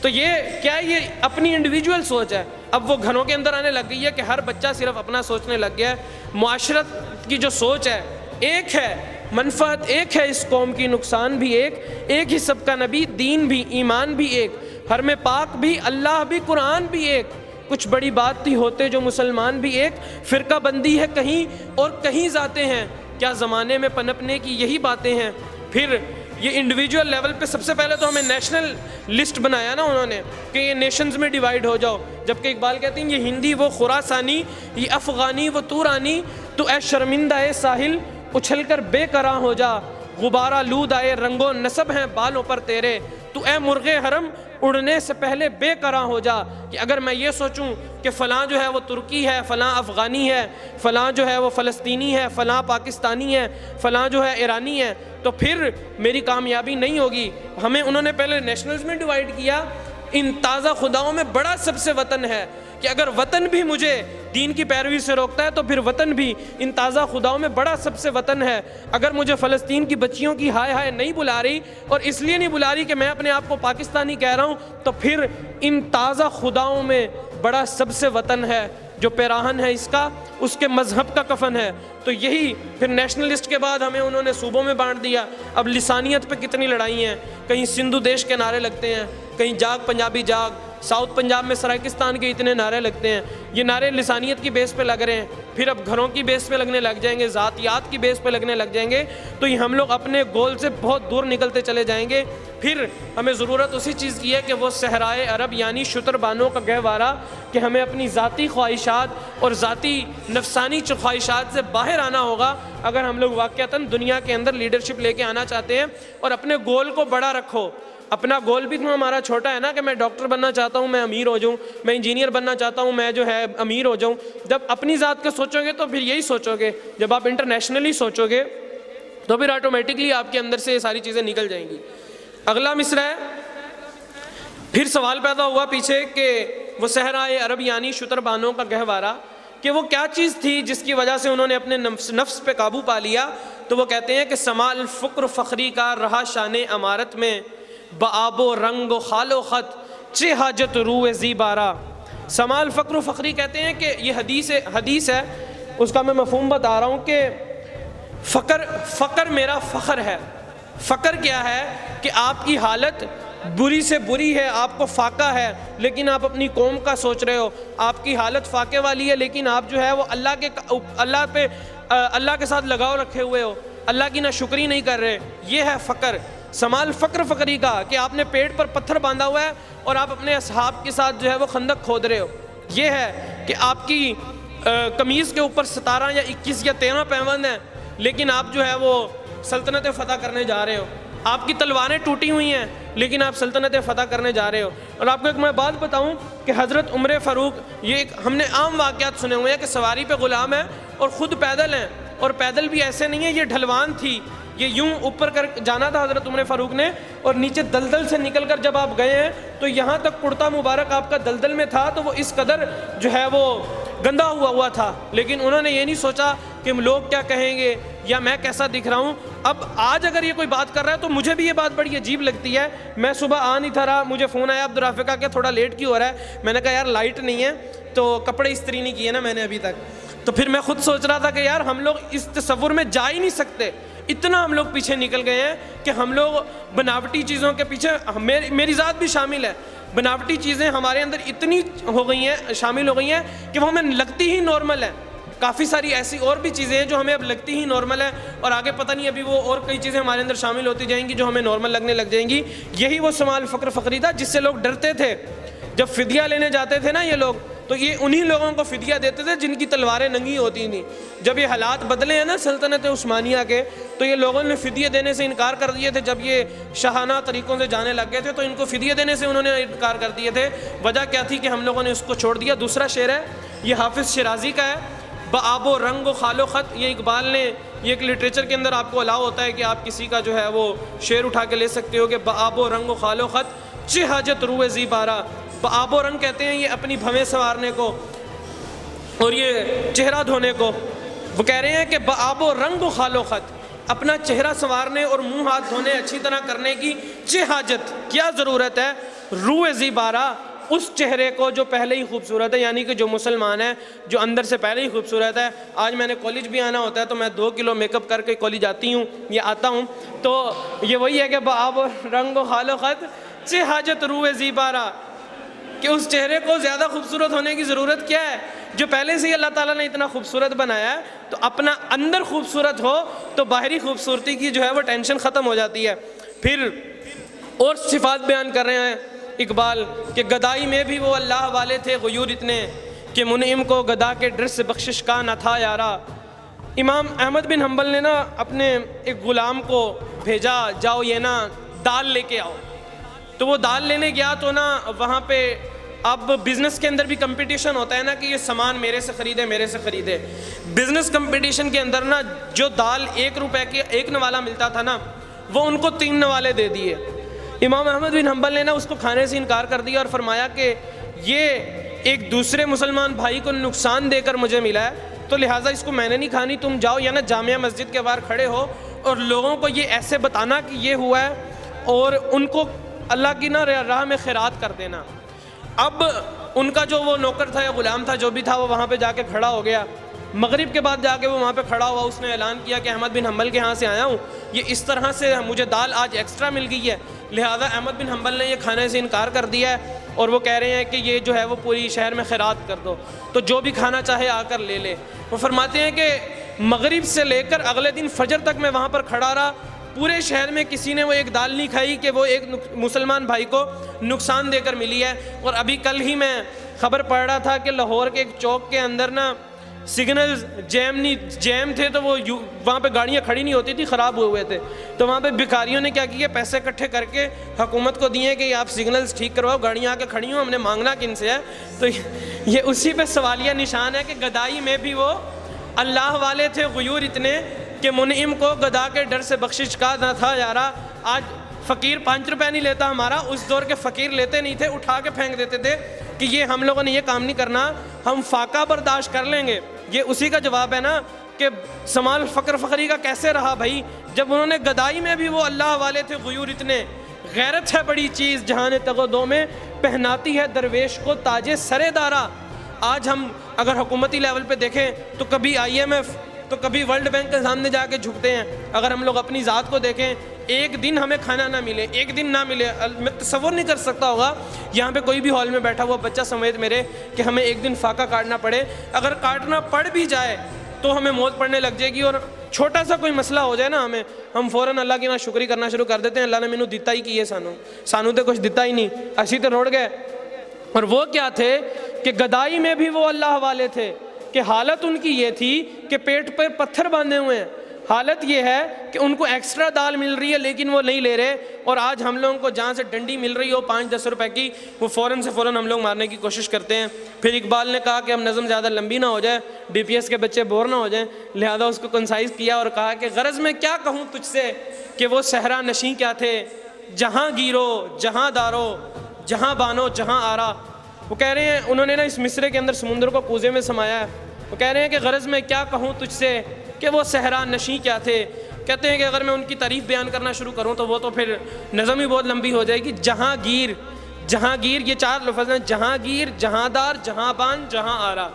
S3: تو یہ کیا ہے؟ یہ اپنی انڈیویجول سوچ ہے۔ اب وہ گھروں کے اندر آنے لگ گئی ہے کہ ہر بچہ صرف اپنا سوچنے لگ گیا ہے۔ معاشرت کی جو سوچ ہے ایک ہے، منفعت ایک ہے اس قوم کی، نقصان بھی ایک ہی سب کا نبی، دین بھی، ایمان بھی ایک، حرم پاک بھی، اللہ بھی، قرآن بھی ایک، کچھ بڑی بات تھی ہوتے جو مسلمان بھی ایک، فرقہ بندی ہے کہیں اور کہیں ذاتیں ہیں، کیا زمانے میں پنپنے کی یہی باتیں ہیں۔ پھر یہ انڈیویجول لیول پہ سب سے پہلے تو ہمیں نیشنل لسٹ بنایا نا انہوں نے کہ یہ نیشنز میں ڈیوائیڈ ہو جاؤ، جبکہ اقبال کہتے ہیں یہ ہندی وہ خراسانی، یہ افغانی وہ تورانی، تو اے شرمندہ اے ساحل اچھل کر بے کراں ہو جا، غبارہ لود آئے رنگ و نسب ہیں بالوں پر تیرے، تو اے مرغ حرم اڑنے سے پہلے بے کراں ہو جا۔ کہ اگر میں یہ سوچوں کہ فلاں جو ہے وہ ترکی ہے، فلاں افغانی ہے، فلاں جو ہے وہ فلسطینی ہے، فلاں پاکستانی ہے، فلاں جو ہے ایرانی ہے، تو پھر میری کامیابی نہیں ہوگی۔ ہمیں انہوں نے پہلے نیشنلز میں ڈیوائیڈ کیا۔ ان تازہ خداؤں میں بڑا سب سے وطن ہے کہ اگر وطن بھی مجھے دین کی پیروی سے روکتا ہے تو پھر وطن بھی ان تازہ خداؤں میں بڑا سب سے وطن ہے۔ اگر مجھے فلسطین کی بچیوں کی ہائے ہائے نہیں بلا رہی، اور اس لیے نہیں بلا رہی کہ میں اپنے آپ کو پاکستانی کہہ رہا ہوں، تو پھر ان تازہ خداؤں میں بڑا سب سے وطن ہے، جو پیراہن ہے اس کا، اس کے مذہب کا کفن ہے۔ تو یہی پھر نیشنلسٹ کے بعد ہمیں انہوں نے صوبوں میں بانٹ دیا۔ اب لسانیت پہ کتنی لڑائی ہیں، کہیں سندھو دیش کے نعرے لگتے ہیں، کہیں جاگ پنجابی جاگ، ساؤتھ پنجاب میں سرائکستان کے اتنے نعرے لگتے ہیں۔ یہ نعرے لسانیت کی بیس پہ لگ رہے ہیں، پھر اب گھروں کی بیس پہ لگنے لگ جائیں گے، ذاتیات کی بیس پہ لگنے لگ جائیں گے، تو یہ ہم لوگ اپنے گول سے بہت دور نکلتے چلے جائیں گے۔ پھر ہمیں ضرورت اسی چیز کی ہے کہ وہ صحرائے عرب یعنی شتر بانوں کا گہوارہ، کہ ہمیں اپنی ذاتی خواہشات اور ذاتی نفسانی خواہشات سے باہر آنا ہوگا اگر ہم لوگ واقعتاً دنیا کے اندر لیڈرشپ لے کے آنا چاہتے ہیں۔ اور اپنے گول کو بڑا رکھو۔ اپنا گول بھی تو ہمارا چھوٹا ہے نا کہ میں ڈاکٹر بننا چاہتا ہوں، میں امیر ہو جاؤں، میں انجینئر بننا چاہتا ہوں، میں جو ہے امیر ہو جاؤں۔ جب اپنی ذات کے سوچو گے تو پھر یہی سوچو گے، جب آپ انٹرنیشنلی سوچو گے تو پھر آٹومیٹکلی آپ کے اندر سے یہ ساری چیزیں نکل جائیں گی۔ اگلا مصرع ہے، پھر سوال پیدا ہوا پیچھے کہ وہ صحرائے عرب یعنی شتر بانوں کا گہوارہ، کہ وہ کیا چیز تھی جس کی وجہ سے انہوں نے اپنے نفس پہ قابو پا لیا۔ تو وہ کہتے ہیں کہ سمال فقر فخری کا رہا شان امارت میں، بآب و رنگ و خال و خط چہ حاجت روح زیبارہ۔ سمال فقر و فخری کہتے ہیں کہ یہ حدیث ہے، اس کا میں مفہوم بتا رہا ہوں کہ فقر میرا فخر ہے۔ فقر کیا ہے کہ آپ کی حالت بری سے بری ہے، آپ کو فاقہ ہے، لیکن آپ اپنی قوم کا سوچ رہے ہو۔ آپ کی حالت فاقے والی ہے لیکن آپ جو ہے وہ اللہ کے ساتھ لگاؤ رکھے ہوئے ہو، اللہ کی ناشکری نہیں کر رہے۔ یہ ہے فقر۔ سمال فقر فقری کا کہ آپ نے پیٹ پر پتھر باندھا ہوا ہے اور آپ اپنے اصحاب کے ساتھ جو ہے وہ خندق کھود رہے ہو۔ یہ ہے کہ آپ کی قمیض کے اوپر 17 یا 21 یا 13 پیوند ہیں، لیکن آپ جو ہے وہ سلطنت فتح کرنے جا رہے ہو۔ آپ کی تلواریں ٹوٹی ہوئی ہیں لیکن آپ سلطنت فتح کرنے جا رہے ہو۔ اور آپ کو ایک میں بات بتاؤں کہ حضرت عمر فاروق، یہ ایک ہم نے عام واقعات سنے ہوئے ہیں کہ سواری پہ غلام ہے اور خود پیدل ہیں، اور پیدل بھی ایسے نہیں ہے، یہ ڈھلوان تھی، یہ یوں اوپر کر جانا تھا حضرت عمر فاروق نے، اور نیچے دلدل سے نکل کر جب آپ گئے ہیں تو یہاں تک کرتا مبارک آپ کا دلدل میں تھا، تو وہ اس قدر جو ہے وہ گندا ہوا تھا، لیکن انہوں نے یہ نہیں سوچا کہ لوگ کیا کہیں گے یا میں کیسا دکھ رہا ہوں۔ اب آج اگر یہ کوئی بات کر رہا ہے تو مجھے بھی یہ بات بڑی عجیب لگتی ہے۔ میں صبح آ نہیں تھا رہا، مجھے فون آیا عبدالرافع کا کہ تھوڑا لیٹ کیوں ہو رہا ہے، میں نے کہا یار لائٹ نہیں ہے تو کپڑے استری نہیں کیے نا میں نے ابھی تک۔ تو پھر میں خود سوچ رہا تھا کہ یار ہم لوگ اس تصور میں جا ہی نہیں سکتے، اتنا ہم لوگ پیچھے نکل گئے ہیں کہ ہم لوگ بناوٹی چیزوں کے پیچھے، میری ذات بھی شامل ہے، بناوٹی چیزیں ہمارے اندر اتنی ہو گئی ہیں، شامل ہو گئی ہیں کہ وہ ہمیں لگتی ہی نارمل ہے۔ کافی ساری ایسی اور بھی چیزیں ہیں جو ہمیں اب لگتی ہی نارمل ہے، اور آگے پتہ نہیں ابھی وہ اور کئی چیزیں ہمارے اندر شامل ہوتی جائیں گی جو ہمیں نارمل لگنے لگ جائیں گی۔ یہی وہ سمال فقر فقری تھا جس سے لوگ ڈرتے تھے۔ جب فدیہ لینے جاتے تھے نا یہ لوگ، تو یہ انہی لوگوں کو فدیہ دیتے تھے جن کی تلواریں ننگی ہوتی تھیں۔ جب یہ حالات بدلے ہیں نا سلطنت عثمانیہ کے، تو یہ لوگوں نے فدیہ دینے سے انکار کر دیے تھے۔ جب یہ شاہانہ طریقوں سے جانے لگ گئے تھے تو ان کو فدیہ دینے سے انہوں نے انکار کر دیے تھے۔ وجہ کیا تھی کہ ہم لوگوں نے اس کو چھوڑ دیا۔ دوسرا شعر ہے، یہ حافظ شیرازی کا ہے، بآب و رنگ و خال و خط، یہ اقبال نے یہ ایک لٹریچر کے اندر آپ کو الاؤ ہوتا ہے کہ آپ کسی کا جو ہے وہ شعر اٹھا کے لے سکتے ہو کہ بآب و رنگ و خال و خط چہ حاجت روئے زی بارہ. بآب و رنگ کہتے ہیں یہ اپنی بھویں سنوارنے کو اور یہ چہرہ دھونے کو. وہ کہہ رہے ہیں کہ بآب و رنگ و خال و خط اپنا چہرہ سنوارنے اور منہ ہاتھ دھونے اچھی طرح کرنے کی چہ حاجت کیا ضرورت ہے روئے زی بارہ اس چہرے کو جو پہلے ہی خوبصورت ہے. یعنی کہ جو مسلمان ہے جو اندر سے پہلے ہی خوبصورت ہے. آج میں نے کالج بھی آنا ہوتا ہے تو میں 2 کلو میک اپ کر کے کالج آتی ہوں یا آتا ہوں, تو یہ وہی ہے کہ بآب و رنگ و خال و خط چہ حاجت روئے زی بارہ, کہ اس چہرے کو زیادہ خوبصورت ہونے کی ضرورت کیا ہے. جو پہلے سے ہی اللہ تعالیٰ نے اتنا خوبصورت بنایا ہے تو اپنا اندر خوبصورت ہو تو باہری خوبصورتی کی جو ہے وہ ٹینشن ختم ہو جاتی ہے. پھر اور صفات بیان کر رہے ہیں اقبال کہ گدائی میں بھی وہ اللہ والے تھے غیور اتنے کہ منعم کو گدا کے ڈر سے بخشش کا نہ تھا یارا. امام احمد بن حنبل نے نا اپنے ایک غلام کو بھیجا, جاؤ یہ نا دال لے کے آؤ. تو وہ دال لینے گیا تو نا وہاں پہ اب بزنس کے اندر بھی کمپٹیشن ہوتا ہے نا کہ یہ سامان میرے سے خریدے میرے سے خریدے. بزنس کمپٹیشن کے اندر نا جو دال 1 روپے کی 1 نوالا ملتا تھا نا وہ ان کو 3 نوالے دے دیے. امام احمد بن حنبل نے نا اس کو کھانے سے انکار کر دیا اور فرمایا کہ یہ ایک دوسرے مسلمان بھائی کو نقصان دے کر مجھے ملا ہے تو لہٰذا اس کو میں نے نہیں کھانی. تم جاؤ یا نا جامعہ مسجد کے باہر کھڑے ہو اور لوگوں کو یہ ایسے بتانا کہ یہ ہوا ہے اور ان کو اللہ کی نا راہ میں خیرات کر دینا. اب ان کا جو وہ نوکر تھا یا غلام تھا جو بھی تھا وہ وہاں پہ جا کے کھڑا ہو گیا. مغرب کے بعد جا کے وہ وہاں پہ کھڑا ہوا, اس نے اعلان کیا کہ احمد بن حنبل کے ہاں سے آیا ہوں, یہ اس طرح سے مجھے دال آج ایکسٹرا مل گئی ہے, لہٰذا احمد بن حنبل نے یہ کھانے سے انکار کر دیا ہے اور وہ کہہ رہے ہیں کہ یہ جو ہے وہ پوری شہر میں خیرات کر دو, تو جو بھی کھانا چاہے آ کر لے لے. وہ فرماتے ہیں کہ مغرب سے لے کر اگلے دن فجر تک میں وہاں پر کھڑا رہا, پورے شہر میں کسی نے وہ ایک دال نہیں کھائی کہ وہ ایک مسلمان بھائی کو نقصان دے کر ملی ہے. اور ابھی کل ہی میں خبر پڑھ رہا تھا کہ لاہور کے ایک چوک کے اندر نا سگنل جیم تھے تو وہ وہاں پہ گاڑیاں کھڑی نہیں ہوتی تھی, خراب ہوئے تھے, تو وہاں پہ بھکاریوں نے کیا کیا پیسے اکٹھے کر کے حکومت کو دیے کہ آپ سگنلز ٹھیک کرواؤ, گاڑیاں آ کے کھڑی ہوں, ہم نے مانگنا کن سے ہے. تو یہ اسی پہ سوالیہ نشان ہے کہ گدائی میں بھی وہ اللہ والے تھے غیور اتنے کہ منعم کو گدا کے ڈر سے بخشش کا نہ تھا یارا. آج فقیر 5 روپے نہیں لیتا ہمارا, اس دور کے فقیر لیتے نہیں تھے, اٹھا کے پھینک دیتے تھے کہ یہ ہم لوگوں نے یہ کام نہیں کرنا, ہم فاقہ برداشت کر لیں گے. یہ اسی کا جواب ہے نا کہ سمال فقر فقری کا کیسے رہا بھائی, جب انہوں نے گدائی میں بھی وہ اللہ والے تھے غیور اتنے. غیرت ہے بڑی چیز جہان تغدو میں پہناتی ہے درویش کو تاج سر دارا. آج ہم اگر حکومتی لیول پہ دیکھیں تو کبھی IMF تو کبھی ورلڈ بینک کے سامنے جا کے جھکتے ہیں. اگر ہم لوگ اپنی ذات کو دیکھیں, ایک دن ہمیں کھانا نہ ملے, ایک دن نہ ملے, میں تصور نہیں کر سکتا ہوگا یہاں پہ کوئی بھی ہال میں بیٹھا ہوا بچہ سمیت میرے کہ ہمیں ایک دن فاقہ کاٹنا پڑے. اگر کاٹنا پڑ بھی جائے تو ہمیں موت پڑنے لگ جائے گی, اور چھوٹا سا کوئی مسئلہ ہو جائے نا ہم فوراً اللہ کی شکری کرنا شروع کر دیتے ہیں, اللہ نے مینوں دیتا ہی کی ہے, سانو تو کچھ دیتا ہی نہیں, اسی تو روڑ گئے. اور وہ کیا تھے کہ گدائی میں بھی وہ اللہ والے تھے کہ حالت ان کی یہ تھی کہ پیٹ پر پتھر باندھے ہوئے ہیں. حالت یہ ہے کہ ان کو ایکسٹرا دال مل رہی ہے لیکن وہ نہیں لے رہے, اور آج ہم لوگوں کو جہاں سے ڈنڈی مل رہی ہو 5-10 روپے کی وہ فوراً ہم لوگ مارنے کی کوشش کرتے ہیں. پھر اقبال نے کہا کہ ہم نظم زیادہ لمبی نہ ہو جائے, DPS کے بچے بور نہ ہو جائیں, لہذا اس کو کنسائز کیا اور کہا کہ غرض میں کیا کہوں تجھ سے کہ وہ صحرا نشیں کیا تھے, جہاں گیرو جہاں دارو جہاں بانو جہاں آرا. وہ کہہ رہے ہیں انہوں نے نا اس مصرے کے اندر سمندر کو کوزے میں سمایا ہے. وہ کہہ رہے ہیں کہ غرض میں کیا کہوں تجھ سے کہ وہ صحرا نشیں کیا تھے. کہتے ہیں کہ اگر میں ان کی تعریف بیان کرنا شروع کروں تو وہ تو پھر نظم ہی بہت لمبی ہو جائے گی. جہانگیر یہ 4 لفظ ہیں, جہانگیر, جہاندار, جہاں بان, جہاں آرا.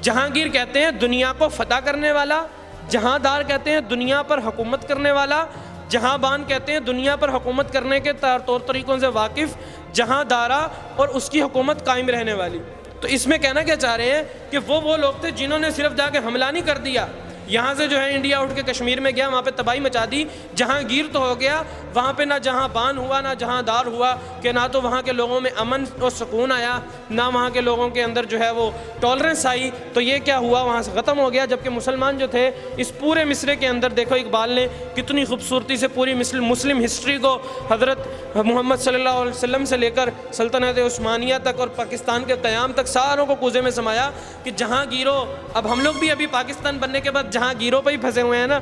S3: جہانگیر کہتے ہیں دنیا کو فتح کرنے والا, جہاندار کہتے ہیں دنیا پر حکومت کرنے والا, جہاں بان کہتے ہیں دنیا پر حکومت کرنے کے طور طریقوں سے واقف, جہاں دارا اور اس کی حکومت قائم رہنے والی. تو اس میں کہنا کیا چاہ رہے ہیں کہ وہ لوگ تھے جنہوں نے صرف جا کے حملہ نہیں کر دیا, یہاں سے جو ہے انڈیا اٹھ کے کشمیر میں گیا, وہاں پہ تباہی مچا دی. جہانگیر تو ہو گیا, وہاں پہ نہ جہاں بان ہوا نہ جہاں دار ہوا, کہ نہ تو وہاں کے لوگوں میں امن اور سکون آیا, نہ وہاں کے لوگوں کے اندر جو ہے وہ ٹالرنس آئی. تو یہ کیا ہوا, وہاں سے ختم ہو گیا. جبکہ مسلمان جو تھے اس پورے مصرے کے اندر دیکھو اقبال نے کتنی خوبصورتی سے پوری مسلم ہسٹری کو حضرت محمد صلی اللہ علیہ وسلم سے لے کر سلطنت عثمانیہ تک اور پاکستان کے قیام تک ساروں کو کوزے میں سمایا کہ جہاں گیرو. اب ہم لوگ بھی ابھی پاکستان بننے کے بعد جہاں گیروں پہ ہی پھنسے ہوئے ہیں نا,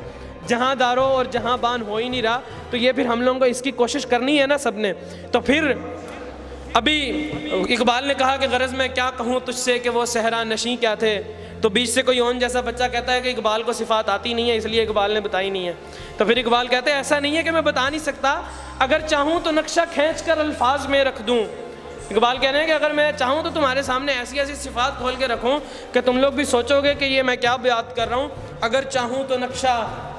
S3: جہاں دارو اور جہاں بان ہو ہی نہیں رہا. تو یہ پھر ہم لوگوں کو اس کی کوشش کرنی ہے نا سب نے. تو پھر ابھی اقبال نے کہا کہ غرض میں کیا کہوں تجھ سے کہ وہ صحرا نشیں کیا تھے, تو بیچ سے کوئی اون جیسا بچہ کہتا ہے کہ اقبال کو صفات آتی نہیں ہے اس لیے اقبال نے بتائی نہیں ہے. تو پھر اقبال کہتے ہیں ایسا نہیں ہے کہ میں بتا نہیں سکتا, اگر چاہوں تو نقشہ کھینچ کر الفاظ میں رکھ دوں. اقبال کہہ رہے ہیں کہ اگر میں چاہوں تو تمہارے سامنے ایسی ایسی صفات کھول کے رکھوں کہ تم لوگ بھی سوچو گے کہ یہ میں کیا بیان کر رہا ہوں. اگر چاہوں تو نقشہ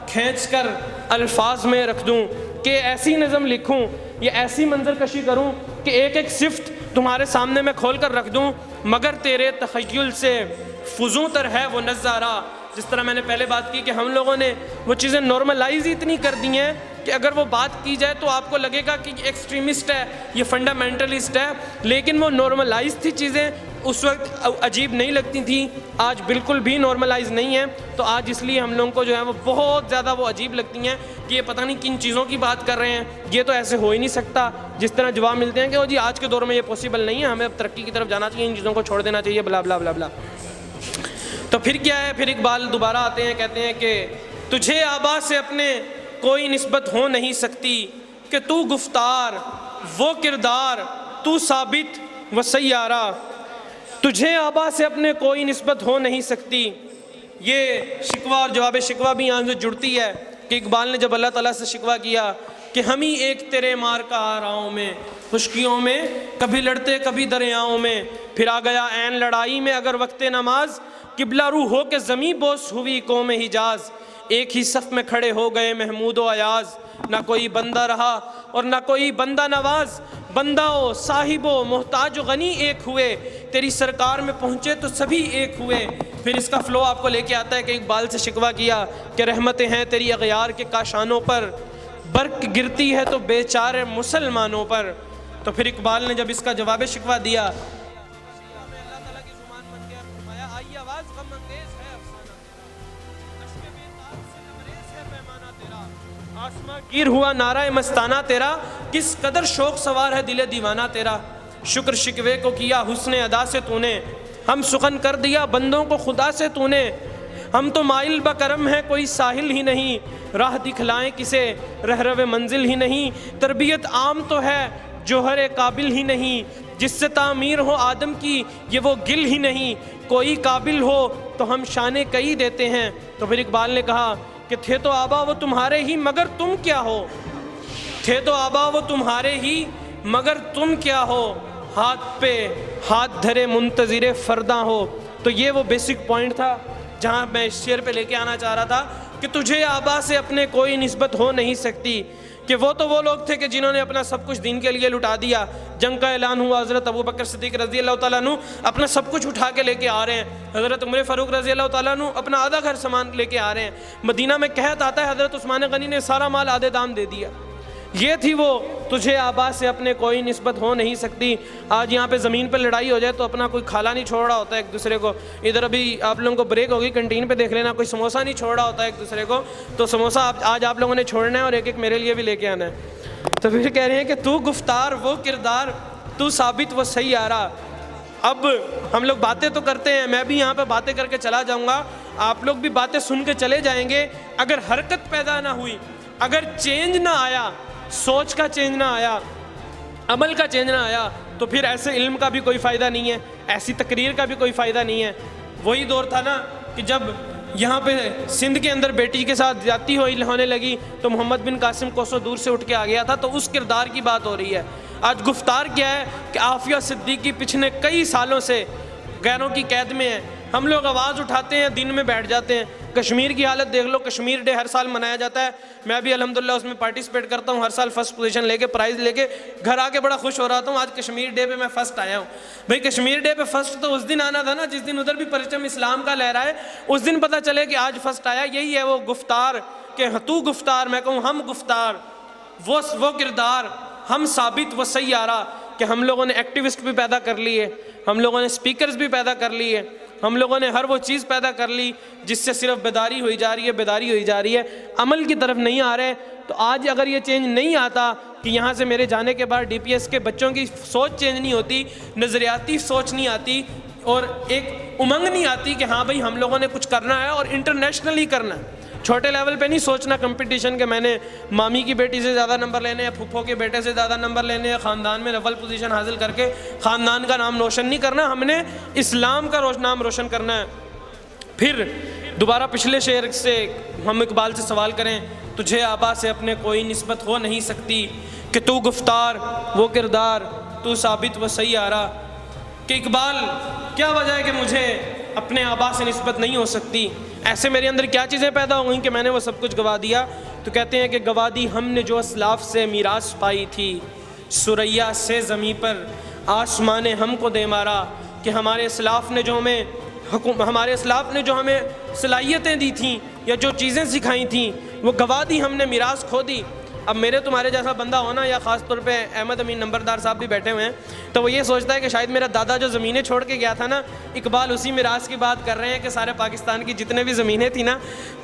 S3: کھینچ کر الفاظ میں رکھ دوں, کہ ایسی نظم لکھوں یا ایسی منظر کشی کروں کہ ایک ایک صفت تمہارے سامنے میں کھول کر رکھ دوں, مگر تیرے تخیل سے فزوں تر ہے وہ نظارہ. جس طرح میں نے پہلے بات کی کہ ہم لوگوں نے وہ چیزیں نارملائز اتنی کر دی ہیں کہ اگر وہ بات کی جائے تو آپ کو لگے گا کہ یہ ایکسٹریمسٹ ہے, یہ فنڈامنٹلسٹ ہے, لیکن وہ نارملائز تھی چیزیں, اس وقت عجیب نہیں لگتی تھیں, آج بالکل بھی نارملائز نہیں ہے. تو آج اس لیے ہم لوگوں کو جو ہے وہ بہت زیادہ وہ عجیب لگتی ہیں کہ یہ پتہ نہیں کن چیزوں کی بات کر رہے ہیں, یہ تو ایسے ہو ہی نہیں سکتا. جس طرح جواب ملتے ہیں کہ وہ جی آج کے دور میں یہ پاسبل نہیں ہے, ہمیں اب ترقی کی طرف جانا چاہیے, ان چیزوں کو چھوڑ دینا چاہیے, بلا بلا بلا بلا. تو پھر کیا ہے, پھر اقبال دوبارہ آتے ہیں, کہتے ہیں کہ تجھے آبا سے اپنے کوئی نسبت ہو نہیں سکتی, کہ تو گفتار وہ کردار تو ثابت و سیارہ. تجھے آبا سے اپنے کوئی نسبت ہو نہیں سکتی. یہ شکوہ اور جواب شکوہ بھی یہاں سے جڑتی ہے کہ اقبال نے جب اللہ تعالیٰ سے شکوہ کیا کہ ہم ہی ایک تیرے مار کا آراؤں میں, خشکیوں میں کبھی لڑتے کبھی دریاؤں میں, پھر آ گیا عین لڑائی میں اگر وقت نماز, قبلہ رو ہو کے زمیں بوس ہوئی قوم حجاز. ایک ہی صف میں کھڑے ہو گئے محمود و ایاز, نہ کوئی بندہ رہا اور نہ کوئی بندہ نواز. بندہ و صاحب و محتاج و غنی ایک ہوئے, تیری سرکار میں پہنچے تو سبھی ایک ہوئے. پھر اس کا فلو آپ کو لے کے آتا ہے کہ اقبال سے شکوہ کیا کہ رحمتیں ہیں تیری اغیار کے کاشانوں پر, برق گرتی ہے تو بیچارے مسلمانوں پر. تو پھر اقبال نے جب اس کا جواب شکوہ دیا, آسماں گیر ہوا نعرہ مستانہ تیرا, کس قدر شوق سوار ہے دل دیوانہ تیرا. شکر شکوے کو کیا حسن ادا سے تو نے, ہم سخن کر دیا بندوں کو خدا سے تو نے. ہم تو مائل بکرم ہیں کوئی ساحل ہی نہیں, راہ دکھلائیں کسے رہرو منزل ہی نہیں. تربیت عام تو ہے جوہر قابل ہی نہیں, جس سے تعمیر ہو آدم کی یہ وہ گل ہی نہیں. کوئی قابل ہو تو ہم شانے کئی دیتے ہیں. تو پھر اقبال نے کہا کہ تھے تو آبا وہ تمہارے ہی مگر تم کیا ہو, تھے تو آبا وہ تمہارے ہی مگر تم کیا ہو, ہاتھ پہ ہاتھ دھرے منتظر فرداں ہو. تو یہ وہ بیسک پوائنٹ تھا جہاں میں اس شعر پہ لے کے آنا چاہ رہا تھا کہ تجھے آبا سے اپنے کوئی نسبت ہو نہیں سکتی, کہ وہ تو وہ لوگ تھے کہ جنہوں نے اپنا سب کچھ دین کے لیے لٹا دیا. جنگ کا اعلان ہوا, حضرت ابو بکر صدیق رضی اللہ تعالیٰ عنہ اپنا سب کچھ اٹھا کے لے کے آ رہے ہیں, حضرت عمر فاروق رضی اللہ تعالیٰ عنہ اپنا آدھا گھر سامان لے کے آ رہے ہیں. مدینہ میں قحط آتا ہے, حضرت عثمان غنی نے سارا مال آدھے دام دے دیا. یہ تھی وہ تجھے آبا سے اپنے کوئی نسبت ہو نہیں سکتی. آج یہاں پہ زمین پہ لڑائی ہو جائے تو اپنا کوئی کھالا نہیں چھوڑ رہا ہوتا ہے ایک دوسرے کو. ادھر ابھی آپ لوگوں کو بریک ہوگی, کنٹین پہ دیکھ لینا, کوئی سموسہ نہیں چھوڑ رہا ہوتا ہے ایک دوسرے کو. تو سموسہ آج آپ لوگوں نے چھوڑنا ہے اور ایک ایک میرے لیے بھی لے کے آنا ہے. تو پھر کہہ رہے ہیں کہ تو گفتار وہ کردار تو ثابت وہ سیارہ. اب ہم لوگ باتیں تو کرتے ہیں, میں بھی یہاں پہ باتیں کر کے چلا جاؤں گا, آپ لوگ بھی باتیں سن کے چلے جائیں گے. اگر حرکت پیدا نہ ہوئی, اگر چینج نہ آیا, سوچ کا چینج نہ آیا, عمل کا چینج نہ آیا, تو پھر ایسے علم کا بھی کوئی فائدہ نہیں ہے, ایسی تقریر کا بھی کوئی فائدہ نہیں ہے. وہی دور تھا نا کہ جب یہاں پہ سندھ کے اندر بیٹی کے ساتھ زیادتی ہونے لگی تو محمد بن قاسم کوسوں دور سے اٹھ کے آ گیا تھا, تو اس کردار کی بات ہو رہی ہے. آج گفتار کیا ہے کہ عافیہ صدیقی پچھلے کئی سالوں سے غیروں کی قید میں ہے. ہم لوگ آواز اٹھاتے ہیں, دن میں بیٹھ جاتے ہیں. کشمیر کی حالت دیکھ لو, کشمیر ڈے ہر سال منایا جاتا ہے, میں بھی الحمدللہ اس میں پارٹیسپیٹ کرتا ہوں, ہر سال فرسٹ پوزیشن لے کے پرائز لے کے گھر آ کے بڑا خوش ہو رہا ہوں. آج کشمیر ڈے پہ میں فرسٹ آیا ہوں. بھئی کشمیر ڈے پہ فرسٹ تو اس دن آنا تھا نا جس دن ادھر بھی پرچم اسلام کا لہرائے, اس دن پتہ چلے کہ آج فرسٹ آیا. یہی ہے وہ گفتار کہ تو گفتار, میں کہوں ہم گفتار, وہ کردار, ہم ثابت وہ سیارہ. کہ ہم لوگوں نے ایکٹیوسٹ بھی پیدا کر لیے, ہم لوگوں نے سپیکرز بھی پیدا کر لیے, ہم لوگوں نے ہر وہ چیز پیدا کر لی جس سے صرف بیداری ہوئی جا رہی ہے, بیداری ہوئی جا رہی ہے, عمل کی طرف نہیں آ رہے. تو آج اگر یہ چینج نہیں آتا کہ یہاں سے میرے جانے کے بعد ڈی پی ایس کے بچوں کی سوچ چینج نہیں ہوتی, نظریاتی سوچ نہیں آتی, اور ایک امنگ نہیں آتی کہ ہاں بھائی ہم لوگوں نے کچھ کرنا ہے اور انٹرنیشنلی کرنا ہے. چھوٹے لیول پہ نہیں سوچنا کمپٹیشن کہ میں نے مامی کی بیٹی سے زیادہ نمبر لینے ہیں, پھپھو کے بیٹے سے زیادہ نمبر لینے ہیں, خاندان میں اول پوزیشن حاصل کر کے خاندان کا نام روشن نہیں کرنا, ہم نے اسلام کا نام روشن کرنا ہے. پھر دوبارہ پچھلے شعر سے ہم اقبال سے سوال کریں, تجھے آبا سے اپنے کوئی نسبت ہو نہیں سکتی, کہ تو گفتار وہ کردار تو ثابت و صحیح آ رہا. کہ اقبال کیا وجہ ہے کہ مجھے اپنے آبا سے نسبت نہیں ہو سکتی, ایسے میرے اندر کیا چیزیں پیدا ہو گئیں کہ میں نے وہ سب کچھ گوا دیا. تو کہتے ہیں کہ گوا دی ہم نے جو اسلاف سے میراث پائی تھی, ثریا سے زمیں پر آسمان نے ہم کو دے مارا. کہ ہمارے اسلاف نے جو ہمیں صلاحیتیں دی تھیں یا جو چیزیں سکھائی تھیں وہ گوا دی ہم نے, میراث کھو دی. اب میرے تمہارے جیسا بندہ ہونا, یا خاص طور پہ احمد امین نمبردار صاحب بھی بیٹھے ہوئے ہیں, تو وہ یہ سوچتا ہے کہ شاید میرا دادا جو زمینیں چھوڑ کے گیا تھا نا, اقبال اسی میراث کی بات کر رہے ہیں کہ سارے پاکستان کی جتنے بھی زمینیں تھیں نا,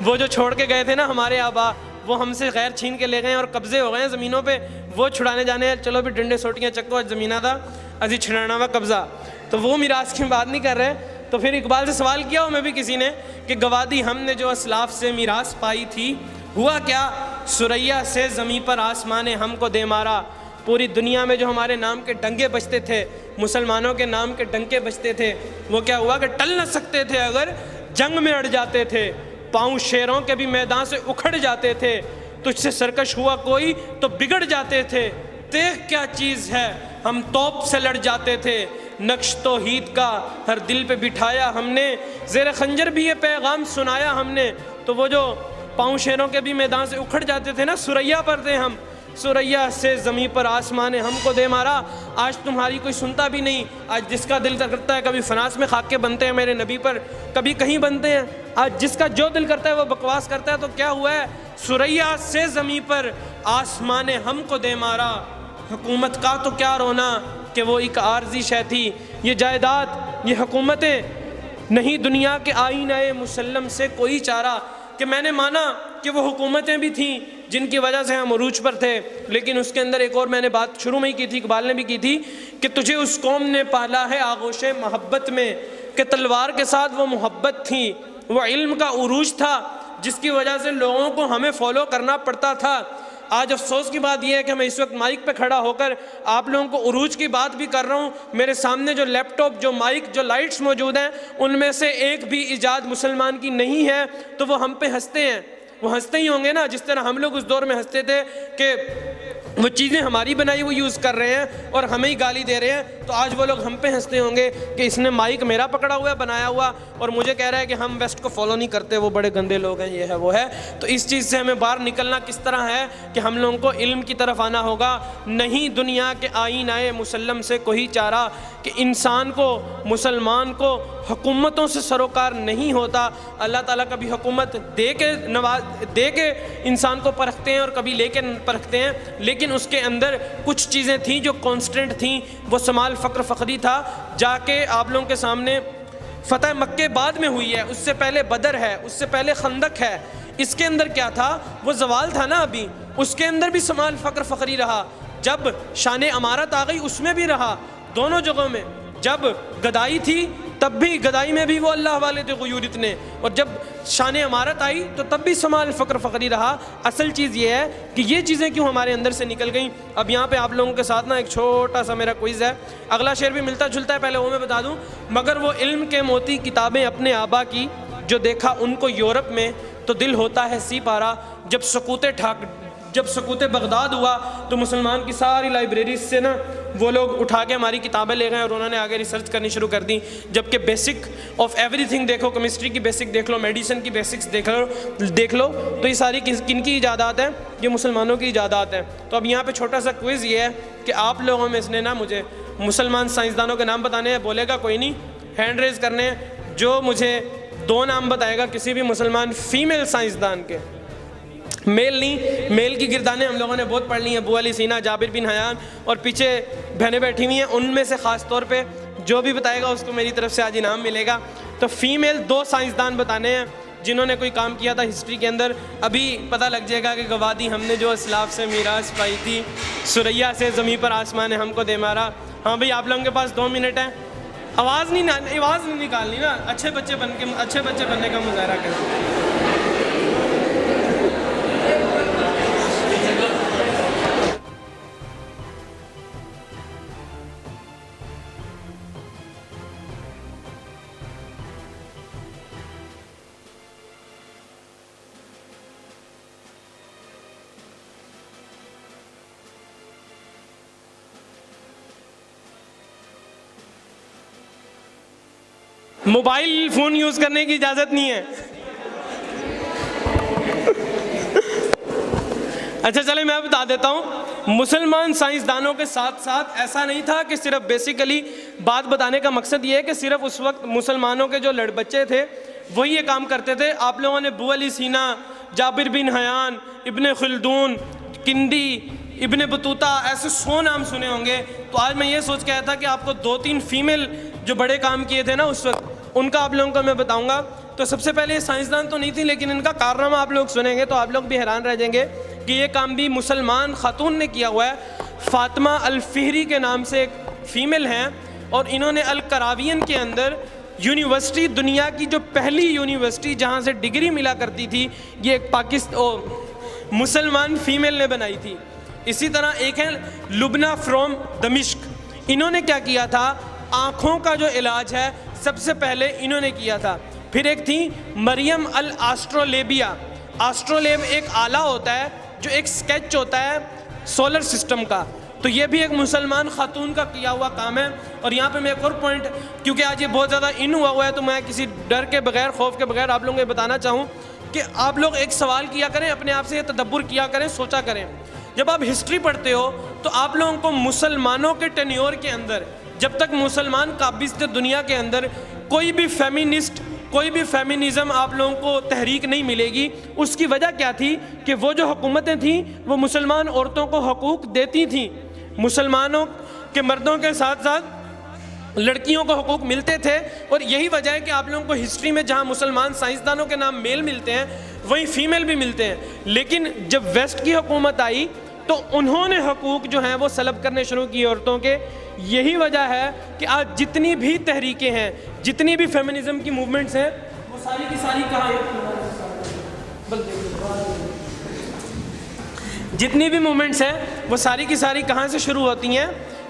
S3: وہ جو چھوڑ کے گئے تھے نا ہمارے آبا, وہ ہم سے غیر چھین کے لے گئے ہیں اور قبضے ہو گئے ہیں زمینوں پہ, وہ چھڑانے جانے ہیں. چلو بھی ڈنڈے سوٹیاں چکو, زمینہ تھا ازی چھڑانا ہوا قبضہ, تو وہ میراث کی بات نہیں کر رہے. تو پھر اقبال سے سوال کیا ہو میں بھی کسی نے کہ گوادی ہم نے جو اسلاف سے میراث پائی تھی, ہوا کیا, ثریا سے زمیں پر آسمان نے ہم کو دے مارا. پوری دنیا میں جو ہمارے نام کے ڈنگے بجتے تھے, مسلمانوں کے نام کے ڈنکے بجتے تھے, وہ کیا ہوا کہ ٹل نہ سکتے تھے اگر جنگ میں اڑ جاتے تھے, پاؤں شیروں کے بھی میدان سے اکھڑ جاتے تھے, تجھ سے سرکش ہوا کوئی تو بگڑ جاتے تھے. دیکھ کیا چیز ہے ہم توپ سے لڑ جاتے تھے, نقش توحید کا ہر دل پہ بٹھایا ہم نے, زیر خنجر بھی یہ پیغام سنایا ہم نے. تو وہ جو پاؤں شیروں کے بھی میدان سے اکھڑ جاتے تھے نا, ثریا پر تھے ہم, ثریا سے زمیں پر آسمان نے ہم کو دے مارا. آج تمہاری کوئی سنتا بھی نہیں, آج جس کا دل کرتا ہے کبھی فناس میں خاک کے بنتے ہیں میرے نبی پر, کبھی کہیں بنتے ہیں. آج جس کا جو دل کرتا ہے وہ بکواس کرتا ہے. تو کیا ہوا ہے, ثریا سے زمیں پر آسمان نے ہم کو دے مارا. حکومت کا تو کیا رونا کہ وہ ایک عارضی شے تھی, یہ جائیداد یہ حکومتیں نہیں دنیا کے آئینہ مسلم سے کوئی چارہ. کہ میں نے مانا کہ وہ حکومتیں بھی تھیں جن کی وجہ سے ہم عروج پر تھے, لیکن اس کے اندر ایک اور میں نے بات شروع میں ہی کی تھی, اقبال نے بھی کی تھی, کہ تجھے اس قوم نے پالا ہے آغوش محبت میں, کہ تلوار کے ساتھ وہ محبت تھی, وہ علم کا عروج تھا جس کی وجہ سے لوگوں کو ہمیں فالو کرنا پڑتا تھا. آج افسوس کی بات یہ ہے کہ میں اس وقت مائک پہ کھڑا ہو کر آپ لوگوں کو عروج کی بات بھی کر رہا ہوں, میرے سامنے جو لیپ ٹاپ, جو مائک, جو لائٹس موجود ہیں, ان میں سے ایک بھی ایجاد مسلمان کی نہیں ہے, تو وہ ہم پہ ہنستے ہیں. وہ ہنستے ہی ہوں گے نا جس طرح ہم لوگ اس دور میں ہنستے تھے کہ وہ چیزیں ہماری بنائی وہ یوز کر رہے ہیں اور ہمیں ہی گالی دے رہے ہیں. تو آج وہ لوگ ہم پہ ہنستے ہوں گے کہ اس نے مائک میرا پکڑا ہوا ہے, بنایا ہوا, اور مجھے کہہ رہا ہے کہ ہم ویسٹ کو فالو نہیں کرتے, وہ بڑے گندے لوگ ہیں, یہ ہے وہ ہے. تو اس چیز سے ہمیں باہر نکلنا کس طرح ہے کہ ہم لوگوں کو علم کی طرف آنا ہوگا. نہیں دنیا کے آئینہ مسلم سے کوئی چارہ, کہ انسان کو, مسلمان کو حکومتوں سے سروکار نہیں ہوتا. اللہ تعالیٰ کبھی حکومت دے کے انسان کو پرکھتے ہیں اور کبھی لے کے پرکھتے ہیں, لیکن اس کے اندر کچھ چیزیں تھیں جو کانسٹنٹ تھیں. وہ سمال فقر فخری تھا, جا کے آپ لوگوں کے سامنے فتح مکہ بعد میں ہوئی ہے, اس سے پہلے بدر ہے, اس سے پہلے خندق ہے. اس کے اندر کیا تھا, وہ زوال تھا نا ابھی, اس کے اندر بھی سمال فقر فخری رہا. جب شان امارت آ گئی اس میں بھی رہا, دونوں جگہوں میں. جب گدائی تھی تب بھی گدائی میں بھی وہ اللہ والے تھے غیور اتنے, اور جب شان امارت آئی تو تب بھی سمال فقر فقری رہا. اصل چیز یہ ہے کہ یہ چیزیں کیوں ہمارے اندر سے نکل گئیں. اب یہاں پہ آپ لوگوں کے ساتھ نا ایک چھوٹا سا میرا کوئز ہے, اگلا شعر بھی ملتا جلتا ہے, پہلے وہ میں بتا دوں. مگر وہ علم کے موتی کتابیں اپنے آبا کی, جو دیکھا ان کو یورپ میں تو دل ہوتا ہے سی پارا. جب سقوط بغداد ہوا تو مسلمان کی ساری لائبریریز سے نا وہ لوگ اٹھا کے ہماری کتابیں لے گئے اور انہوں نے آگے ریسرچ کرنی شروع کر دی. جبکہ بیسک آف ایوری تھنگ دیکھو, کیمسٹری کی بیسک دیکھ لو, میڈیسن کی بیسکس دیکھ لو, تو یہ ساری کن کی ایجادات ہیں, یہ مسلمانوں کی ایجادات ہیں. تو اب یہاں پہ چھوٹا سا کوئز یہ ہے کہ آپ لوگوں میں اس نے نا مجھے مسلمان سائنسدانوں کے نام بتانے ہیں. بولے گا کوئی نہیں, ہینڈ ریز کرنے ہیں. جو مجھے 2 نام بتائے گا کسی بھی مسلمان فیمیل سائنسدان کے, میل نہیں, میل کی گردانیں ہم لوگوں نے بہت پڑھ لی ہیں, ابو علی سینا, جابر بن حیان, اور پیچھے بہنیں بیٹھی ہوئی ہیں, ان میں سے خاص طور پہ جو بھی بتائے گا اس کو میری طرف سے آج انعام ملے گا. تو فیمیل 2 سائنسدان بتانے ہیں جنہوں نے کوئی کام کیا تھا ہسٹری کے اندر. ابھی پتہ لگ جائے گا کہ گوادی ہم نے جو اسلاف سے میراث پائی تھی, ثریا سے زمیں پر آسمان نے ہم کو دے مارا. ہاں بھئی آپ لوگوں کے پاس 2 منٹ ہیں, آواز نہیں نکالنی نا، اچھے بچے بننے کا مظاہرہ کریں. موبائل فون یوز کرنے کی اجازت نہیں ہے. اچھا چلے میں بتا دیتا ہوں. مسلمان سائنسدانوں کے ساتھ ساتھ ایسا نہیں تھا کہ صرف بیسیکلی بات بتانے کا مقصد یہ ہے کہ صرف اس وقت مسلمانوں کے جو بچے تھے وہی یہ کام کرتے تھے. آپ لوگوں نے ابو علی سینا، جابر بن حیان، ابن خلدون، کندی، ابن بطوطہ، ایسے 100 نام سنے ہوں گے. تو آج میں یہ سوچ کے آیا تھا کہ آپ کو 2-3 فیمیل جو بڑے کام کیے تھے نا اس وقت، ان کا آپ لوگوں کو میں بتاؤں گا. تو سب سے پہلے یہ سائنسدان تو نہیں تھی، لیکن ان کا کارنامہ آپ لوگ سنیں گے تو آپ لوگ بھی حیران رہ جائیں گے کہ یہ کام بھی مسلمان خاتون نے کیا ہوا ہے. فاطمہ الفہری کے نام سے ایک فیمیل ہیں، اور انہوں نے القراوین کے اندر یونیورسٹی، دنیا کی جو پہلی یونیورسٹی جہاں سے ڈگری ملا کرتی تھی، یہ ایک مسلمان فیمیل نے بنائی تھی. اسی طرح ایک ہے لبنہ فرام دمشق. انہوں نے کیا کیا تھا، آنکھوں کا جو علاج ہے سب سے پہلے انہوں نے کیا تھا. پھر ایک تھی مریم الاسٹرولیبیا. آسٹرولیب ایک آلہ ہوتا ہے جو ایک سکیچ ہوتا ہے سولر سسٹم کا، تو یہ بھی ایک مسلمان خاتون کا کیا ہوا کام ہے. اور یہاں پہ میں ایک اور پوائنٹ، کیونکہ آج یہ بہت زیادہ ان ہوا ہے، تو میں کسی ڈر کے بغیر، خوف کے بغیر آپ لوگوں کو یہ بتانا چاہوں کہ آپ لوگ ایک سوال کیا کریں، اپنے آپ سے یہ تدبر کیا کریں، سوچا کریں. جب آپ ہسٹری پڑھتے ہو تو آپ لوگوں کو مسلمانوں کے ٹینیور کے اندر، جب تک مسلمان قابض تھے دنیا کے اندر، کوئی بھی فیمینسٹ، کوئی بھی فیمینزم آپ لوگوں کو تحریک نہیں ملے گی. اس کی وجہ کیا تھی کہ وہ جو حکومتیں تھیں وہ مسلمان عورتوں کو حقوق دیتی تھیں. مسلمانوں کے مردوں کے ساتھ ساتھ لڑکیوں کو حقوق ملتے تھے. اور یہی وجہ ہے کہ آپ لوگوں کو ہسٹری میں جہاں مسلمان سائنسدانوں کے نام میل ملتے ہیں وہیں فیمیل بھی ملتے ہیں. لیکن جب ویسٹ کی حکومت آئی تو انہوں نے حقوق جو ہیں وہ سلب کرنے شروع کیے عورتوں کے. یہی وجہ ہے کہ آج جتنی بھی تحریکیں ہیں، جتنی بھی فیمنزم کی موومنٹس ہیں، وہ ساری کی ساری جتنی بھی موومنٹس ہیں وہ ساری کی ساری کہاں سے شروع ہوتی ہیں؟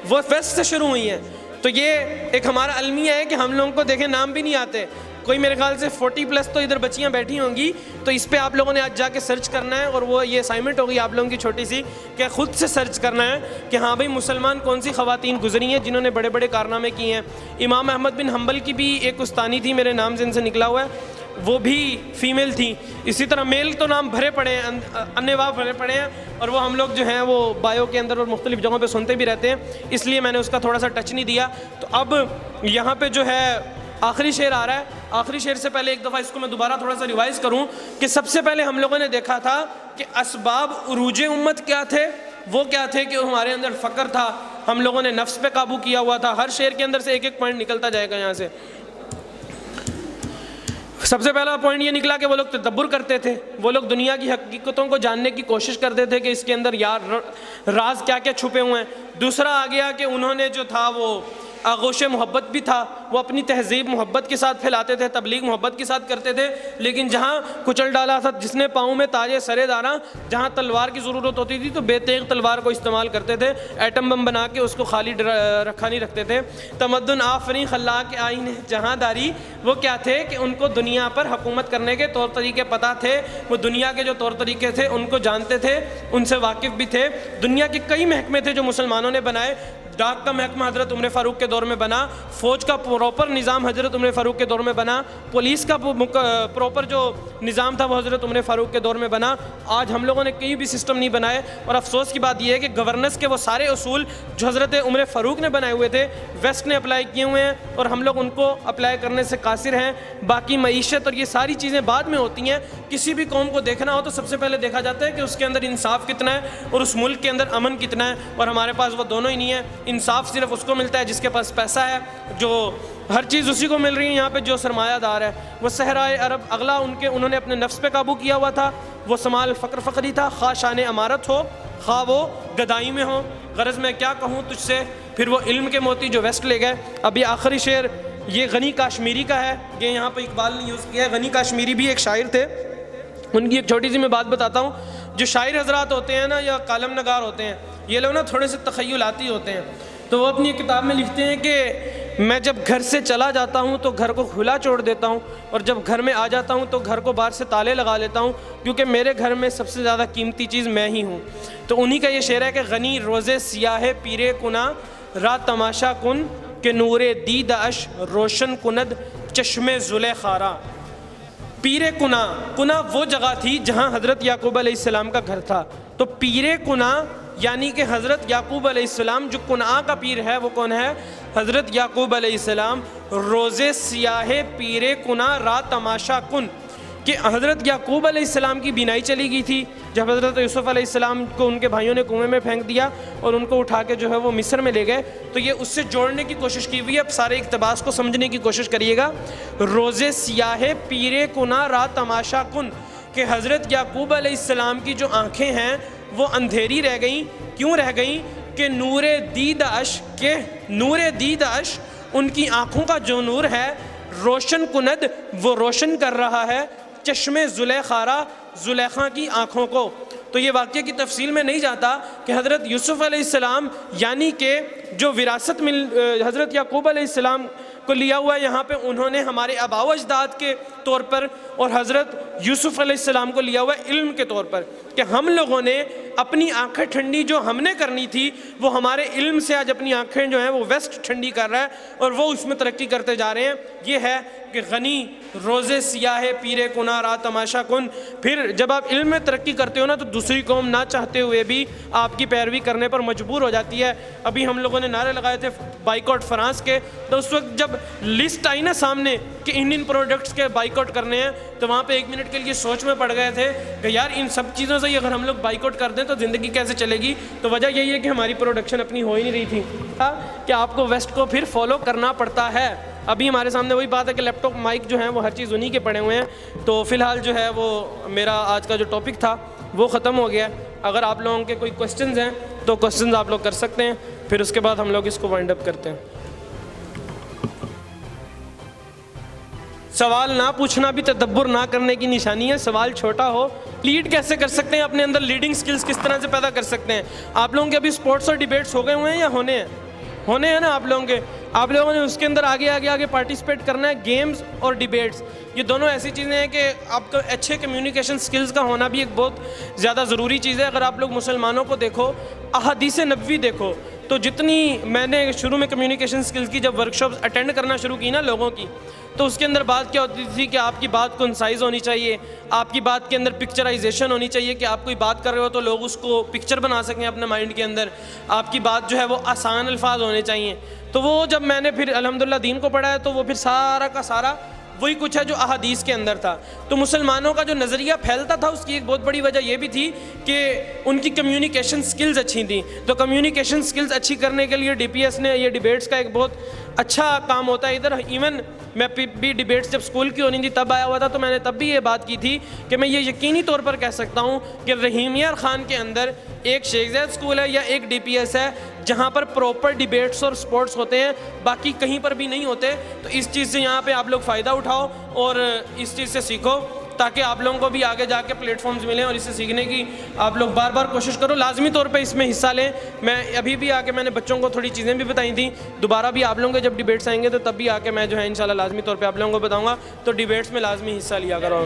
S3: وہ ویسٹ سے شروع ہوئی ہیں. تو یہ ایک ہمارا المیہ ہے کہ ہم لوگوں کو دیکھیں نام بھی نہیں آتے. کوئی میرے خیال سے 40+ تو ادھر بچیاں بیٹھی ہوں گی، تو اس پہ آپ لوگوں نے آج جا کے سرچ کرنا ہے. اور وہ یہ اسائنمنٹ ہوگی آپ لوگوں کی چھوٹی سی کہ خود سے سرچ کرنا ہے کہ ہاں بھئی مسلمان کون سی خواتین گزری ہیں جنہوں نے بڑے بڑے کارنامے کیے ہیں. امام احمد بن حنبل کی بھی ایک استانی تھی، میرے نام سے ان سے نکلا ہوا ہے، وہ بھی فیمیل تھی. اسی طرح میل تو نام بھرے پڑے ہیں، انواع بھرے پڑے ہیں، اور وہ ہم لوگ جو ہیں وہ بایو کے اندر اور مختلف جگہوں پہ سنتے بھی رہتے ہیں، اس لیے میں نے اس کا تھوڑا سا ٹچ نہیں دیا. تو اب یہاں پہ جو ہے آخری شعر آ رہا ہے. آخری شعر سے پہلے ایک دفعہ اس کو میں دوبارہ تھوڑا سا ریوائز کروں کہ سب سے پہلے ہم لوگوں نے دیکھا تھا کہ اسباب عروج امت کیا تھے. وہ کیا تھے کہ ہمارے اندر فقر تھا، ہم لوگوں نے نفس پہ قابو کیا ہوا تھا. ہر شعر کے اندر سے ایک ایک پوائنٹ نکلتا جائے گا. یہاں سے سب سے پہلا پوائنٹ یہ نکلا کہ وہ لوگ تدبر کرتے تھے، وہ لوگ دنیا کی حقیقتوں کو جاننے کی کوشش کرتے تھے کہ اس کے اندر یار راز کیا کیا چھپے ہوئے ہیں. دوسرا آ گیا کہ انہوں نے جو تھا وہ آغوش محبت بھی تھا، وہ اپنی تہذیب محبت کے ساتھ پھیلاتے تھے، تبلیغ محبت کے ساتھ کرتے تھے. لیکن جہاں کچل ڈالا تھا جس نے پاؤں میں تاجے سرے دانا، جہاں تلوار کی ضرورت ہوتی تھی تو بے تیغ تلوار کو استعمال کرتے تھے، ایٹم بم بنا کے اس کو خالی رکھا نہیں رکھتے تھے. تمدن آفرین خلاق آئین جہاں داری، وہ کیا تھے کہ ان کو دنیا پر حکومت کرنے کے طور طریقے پتہ تھے. وہ دنیا کے جو طور طریقے تھے ان کو جانتے تھے، ان سے واقف بھی تھے. دنیا کے کئی محکمے تھے جو مسلمانوں نے بنائے. ڈاک کا محکمہ حضرت عمر فاروق کے دور میں بنا، فوج کا پراپر نظام حضرت عمر فاروق کے دور میں بنا، پولیس کا پراپر جو نظام تھا وہ حضرت عمر فاروق کے دور میں بنا. آج ہم لوگوں نے کہیں بھی سسٹم نہیں بنائے. اور افسوس کی بات یہ ہے کہ گورننس کے وہ سارے اصول جو حضرت عمر فاروق نے بنائے ہوئے تھے ویسٹ نے اپلائی کیے ہوئے ہیں، اور ہم لوگ ان کو اپلائی کرنے سے قاصر ہیں. باقی معیشت اور یہ ساری چیزیں بعد میں ہوتی ہیں. کسی بھی قوم کو دیکھنا ہو تو سب سے پہلے دیکھا جاتا ہے کہ اس کے اندر انصاف کتنا ہے اور اس ملک کے اندر امن کتنا ہے. اور ہمارے پاس وہ دونوں ہی نہیں ہے. انصاف صرف اس کو ملتا ہے جس کے پاس پیسہ ہے، جو ہر چیز اسی کو مل رہی ہے. یہاں پہ جو سرمایہ دار ہے وہ صحرائے عرب اگلا انہوں نے اپنے نفس پہ قابو کیا ہوا تھا. وہ سمال فقر فقری تھا، خواہ شان امارت ہو خواہ وہ گدائی میں ہو. غرض میں کیا کہوں تجھ سے پھر وہ علم کے موتی جو ویسٹ لے گئے. اب یہ آخری شعر یہ غنی کاشمیری کا ہے, یہ یہاں پہ اقبال نے یوز کیا ہے. غنی کاشمیری بھی ایک شاعر تھے, ان کی ایک چھوٹی سی میں بات بتاتا ہوں. جو شاعر حضرات ہوتے ہیں نا یا کالم نگار ہوتے ہیں, یہ لوگ نا تھوڑے سے تخیلاتی ہوتے ہیں. تو وہ اپنی کتاب میں لکھتے ہیں کہ میں جب گھر سے چلا جاتا ہوں تو گھر کو کھلا چھوڑ دیتا ہوں, اور جب گھر میں آ جاتا ہوں تو گھر کو باہر سے تالے لگا لیتا ہوں, کیونکہ میرے گھر میں سب سے زیادہ قیمتی چیز میں ہی ہوں. تو انہی کا یہ شعر ہے کہ غنی روزے سیاہ پیرے کنا را تماشا کن کہ نور دید اش روشن کند چشم زلیخارا. پیرے کنا, کنا وہ جگہ تھی جہاں حضرت یعقوب علیہ السلام کا گھر تھا. تو پیرے کنا یعنی کہ حضرت یعقوب علیہ السلام, جو کنعا کا پیر ہے وہ کون ہے؟ حضرت یعقوب علیہ السلام. روزے سیاہ پیرے کنا را تماشا کن, کہ حضرت یعقوب علیہ السلام کی بینائی چلی گئی تھی جب حضرت یوسف علیہ السلام کو ان کے بھائیوں نے کنویں میں پھینک دیا اور ان کو اٹھا کے جو ہے وہ مصر میں لے گئے. تو یہ اس سے جوڑنے کی کوشش کی ہوئی ہے. اب سارے اقتباس کو سمجھنے کی کوشش کریے گا. روزے سیاہ پیرے کنا را تماشا کن, کہ حضرت یعقوب علیہ السلام کی جو آنکھیں ہیں وہ اندھیری رہ گئیں. کیوں رہ گئیں؟ کہ نور دید اش, کہ نور دید اش ان کی آنکھوں کا جو نور ہے روشن کند, وہ روشن کر رہا ہے چشم زلیخارا, زلیخا کی آنکھوں کو. تو یہ واقعہ کی تفصیل میں نہیں جاتا کہ حضرت یوسف علیہ السلام یعنی کہ جو وراثت حضرت یعقوب علیہ السلام کو لیا ہوا ہے یہاں پہ, انہوں نے ہمارے آباء و اجداد کے طور پر, اور حضرت یوسف علیہ السلام کو لیا ہوا ہے علم کے طور پر, کہ ہم لوگوں نے اپنی آنکھیں ٹھنڈی جو ہم نے کرنی تھی وہ ہمارے علم سے آج اپنی آنکھیں جو ہیں وہ ویسٹ ٹھنڈی کر رہا ہے, اور وہ اس میں ترقی کرتے جا رہے ہیں. یہ ہے کہ غنی روزے سیاہ پیرے کنا را تماشا کن. پھر جب آپ علم میں ترقی کرتے ہو نا تو دوسری قوم نہ چاہتے ہوئے بھی آپ کی پیروی کرنے پر مجبور ہو جاتی ہے. ابھی ہم لوگوں نے نعرے لگائے تھے بائیکاٹ فرانس کے, تو اس وقت جب لسٹ آئی نا سامنے کہ انڈین پروڈکٹس کے بائیکاٹ کرنے ہیں, تو وہاں پہ 1 منٹ کے لیے سوچ میں پڑ گئے تھے کہ یار ان سب چیزوں سے ہی اگر ہم لوگ بائیکاٹ کر دیں تو زندگی کیسے چلے گی. تو وجہ یہی ہے کہ ہماری پروڈکشن اپنی ہو ہی نہیں رہی تھی, کہ آپ کو ویسٹ کو پھر فالو کرنا پڑتا ہے. ابھی ہمارے سامنے وہی بات ہے کہ لیپ ٹاپ مائک جو ہیں وہ ہر چیز انہی کے پڑے ہوئے ہیں. تو فی الحال جو ہے وہ میرا آج کا جو ٹاپک تھا وہ ختم ہو گیا. اگر آپ لوگوں کے کوئی کوسچنز ہیں تو کوسچنز آپ لوگ کر سکتے ہیں, پھر اس کے بعد ہم لوگ اس کو وائنڈ اپ کرتے ہیں. سوال نہ پوچھنا بھی تدبر نہ کرنے کی نشانی ہے. سوال چھوٹا ہو. لیڈ کیسے کر سکتے ہیں اپنے اندر, لیڈنگ سکلز کس طرح سے پیدا کر سکتے ہیں؟ آپ لوگوں کے ابھی سپورٹس اور ڈیبیٹس ہو گئے ہوئے ہیں یا ہونے ہیں؟ ہونے ہیں نا آپ لوگوں کے. آپ لوگوں نے اس کے اندر آگے پارٹیسپیٹ کرنا ہے. گیمز اور ڈیبیٹس یہ دونوں ایسی چیزیں ہیں کہ آپ کو اچھے کمیونیکیشن سکلز کا ہونا بھی ایک بہت زیادہ ضروری چیز ہے. اگر آپ لوگ مسلمانوں کو دیکھو, احادیث نبوی دیکھو, تو جتنی میں نے شروع میں کمیونیکیشن سکلز کی جب ورکشاپس اٹینڈ کرنا شروع کی نا لوگوں کی, تو اس کے اندر بات کیا ہوتی تھی کہ آپ کی بات کنسائز ہونی چاہیے, آپ کی بات کے اندر پکچرائزیشن ہونی چاہیے, کہ آپ کوئی بات کر رہے ہو تو لوگ اس کو پکچر بنا سکیں اپنے مائنڈ کے اندر. آپ کی بات جو ہے وہ آسان الفاظ ہونے چاہیے. تو وہ جب میں نے پھر الحمدللہ دین کو پڑھا ہے تو وہ پھر سارا کا سارا وہی کچھ ہے جو احادیث کے اندر تھا. تو مسلمانوں کا جو نظریہ پھیلتا تھا اس کی ایک بہت بڑی وجہ یہ بھی تھی کہ ان کی کمیونیکیشن سکلز اچھی تھیں. تو کمیونیکیشن سکلز اچھی کرنے کے لیے DPS نے یہ ڈیبیٹس کا ایک بہت اچھا کام ہوتا ہے. ادھر ایون میں بھی ڈیبیٹس جب اسکول کی ہونی تھی تب آیا ہوا تھا, تو میں نے تب بھی یہ بات کی تھی کہ میں یہ یقینی طور پر کہہ سکتا ہوں کہ رحیم یار خان کے اندر ایک شیخ زید اسکول ہے یا ایک DPS ہے جہاں پر پراپر ڈیبیٹس اور سپورٹس ہوتے ہیں, باقی کہیں پر بھی نہیں ہوتے. تو اس چیز سے یہاں پہ آپ لوگ فائدہ اٹھاؤ اور اس چیز سے سیکھو, تاکہ آپ لوگوں کو بھی آگے جا کے پلیٹ فارمز ملیں, اور اس سے سیکھنے کی آپ لوگ بار بار کوشش کرو. لازمی طور پہ اس میں حصہ لیں. میں ابھی بھی آ کے میں نے بچوں کو تھوڑی چیزیں بھی بتائی تھیں, دوبارہ بھی آپ لوگوں کے جب ڈیبیٹس آئیں گے تو تب بھی آ کے میں جو ہے انشاءاللہ لازمی طور پہ آپ لوگوں کو بتاؤں گا. تو ڈیبیٹس میں لازمی حصہ لیا کرو.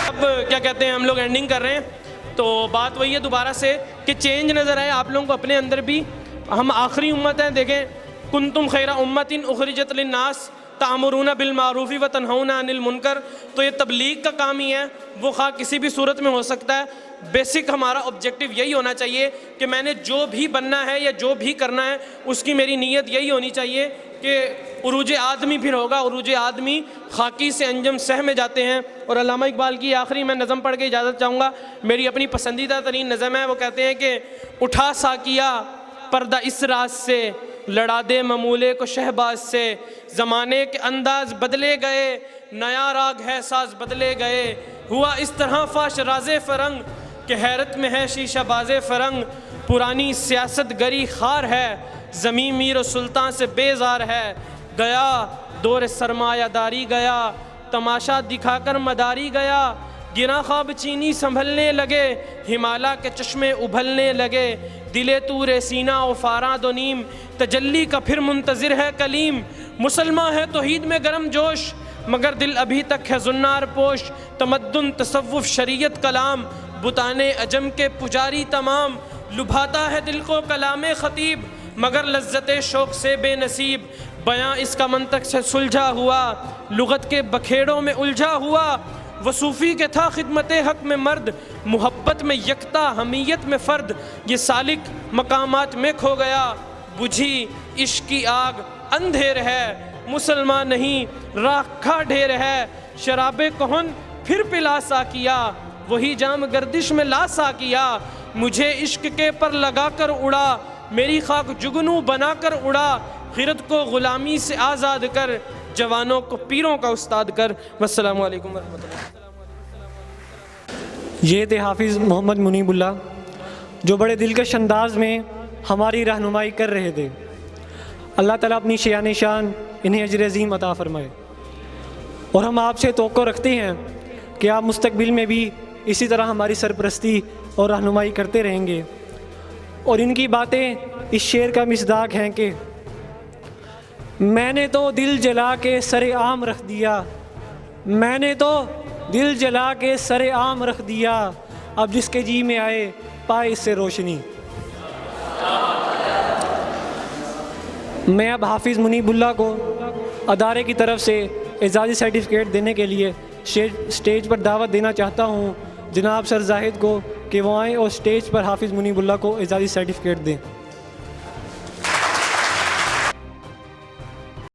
S3: اب کیا کہتے ہیں, ہم لوگ اینڈنگ کر رہے ہیں. تو بات وہی ہے دوبارہ سے کہ چینج نظر آئے آپ لوگوں کو اپنے اندر بھی. ہم آخری امت ہیں, دیکھیں کنتم خیر امت اخرجت للناس تأمرون بالمعروف وتنہون عن المنکر. تو یہ تبلیغ کا کام ہی ہے, وہ خواہ کسی بھی صورت میں ہو سکتا ہے. بیسک ہمارا آبجیکٹیو یہی ہونا چاہیے کہ میں نے جو بھی بننا ہے یا جو بھی کرنا ہے اس کی میری نیت یہی ہونی چاہیے کہ عروج آدمی پھر ہوگا. عروج آدمی خاکی سے انجم سہ میں جاتے ہیں. اور علامہ اقبال کی آخری میں نظم پڑھ کے اجازت چاہوں گا, میری اپنی پسندیدہ ترین نظم ہے. وہ کہتے ہیں کہ اٹھا ساکیا پردہ اس راز سے, لڑا دے ممولے کو شہباز سے, زمانے کے انداز بدلے گئے, نیا راگ ہے ساز بدلے گئے, ہوا اس طرح فاش راز فرنگ کہ حیرت میں ہے شیشہ باز فرنگ, پرانی سیاست گری خار ہے، زمین میر و سلطان سے بیزار ہے، گیا دور سرمایہ داری گیا، تماشا دکھا کر مداری گیا، گرا خواب چینی سنبھلنے لگے، ہمالا کے چشمے ابھلنے لگے، دلے تور سینہ و فاراں دو نیم، تجلی کا پھر منتظر ہے کلیم، مسلمان ہے توحید میں گرم جوش، مگر دل ابھی تک ہے زنار پوش، تمدن تصوف شریعت کلام، بتانے عجم کے پجاری تمام، لبھاتا ہے دل کو کلام خطیب، مگر لذت شوق سے بے نصیب، بیاں اس کا منطق سے سلجھا ہوا، لغت کے بکھیڑوں میں الجھا ہوا، وہ صوفی کے تھا خدمت حق میں مرد، محبت میں یکتا حمیت میں فرد، یہ سالک مقامات میں کھو گیا، بجھی عشق کی آگ اندھیر ہے، مسلمان نہیں راکھ کا ڈھیر ہے، شراب کہن پھر پلا سا کیا، وہی جام گردش میں لا سا کیا، مجھے عشق کے پر لگا کر اڑا، میری خاک جگنو بنا کر اڑا، خرد کو غلامی سے آزاد کر، جوانوں کو پیروں کا استاد کر۔ والسلام علیکم ورحمۃ اللہ۔
S1: یہ تھے حافظ محمد منیب اللہ، جو بڑے دلکش انداز میں ہماری رہنمائی کر رہے تھے۔ اللہ تعالیٰ اپنی شان شان انہیں اجر عظیم عطا فرمائے، اور ہم آپ سے توقع رکھتے ہیں کہ آپ مستقبل میں بھی اسی طرح ہماری سرپرستی اور رہنمائی کرتے رہیں گے۔ اور ان کی باتیں اس شعر کا مصداق ہیں کہ میں نے تو دل جلا کے سر عام رکھ دیا، میں نے تو دل جلا کے سر عام رکھ دیا، اب جس کے جی میں آئے پائے اس سے روشنی۔ میں اب حافظ منیب اللہ کو ادارے کی طرف سے اعزازی سرٹیفکیٹ دینے کے لیے اسٹیج پر دعوت دینا چاہتا ہوں جناب سر زاہد کو، کہ وہ آئیں اور اسٹیج پر حافظ منیب اللہ کو اعزازی سرٹیفکیٹ دیں۔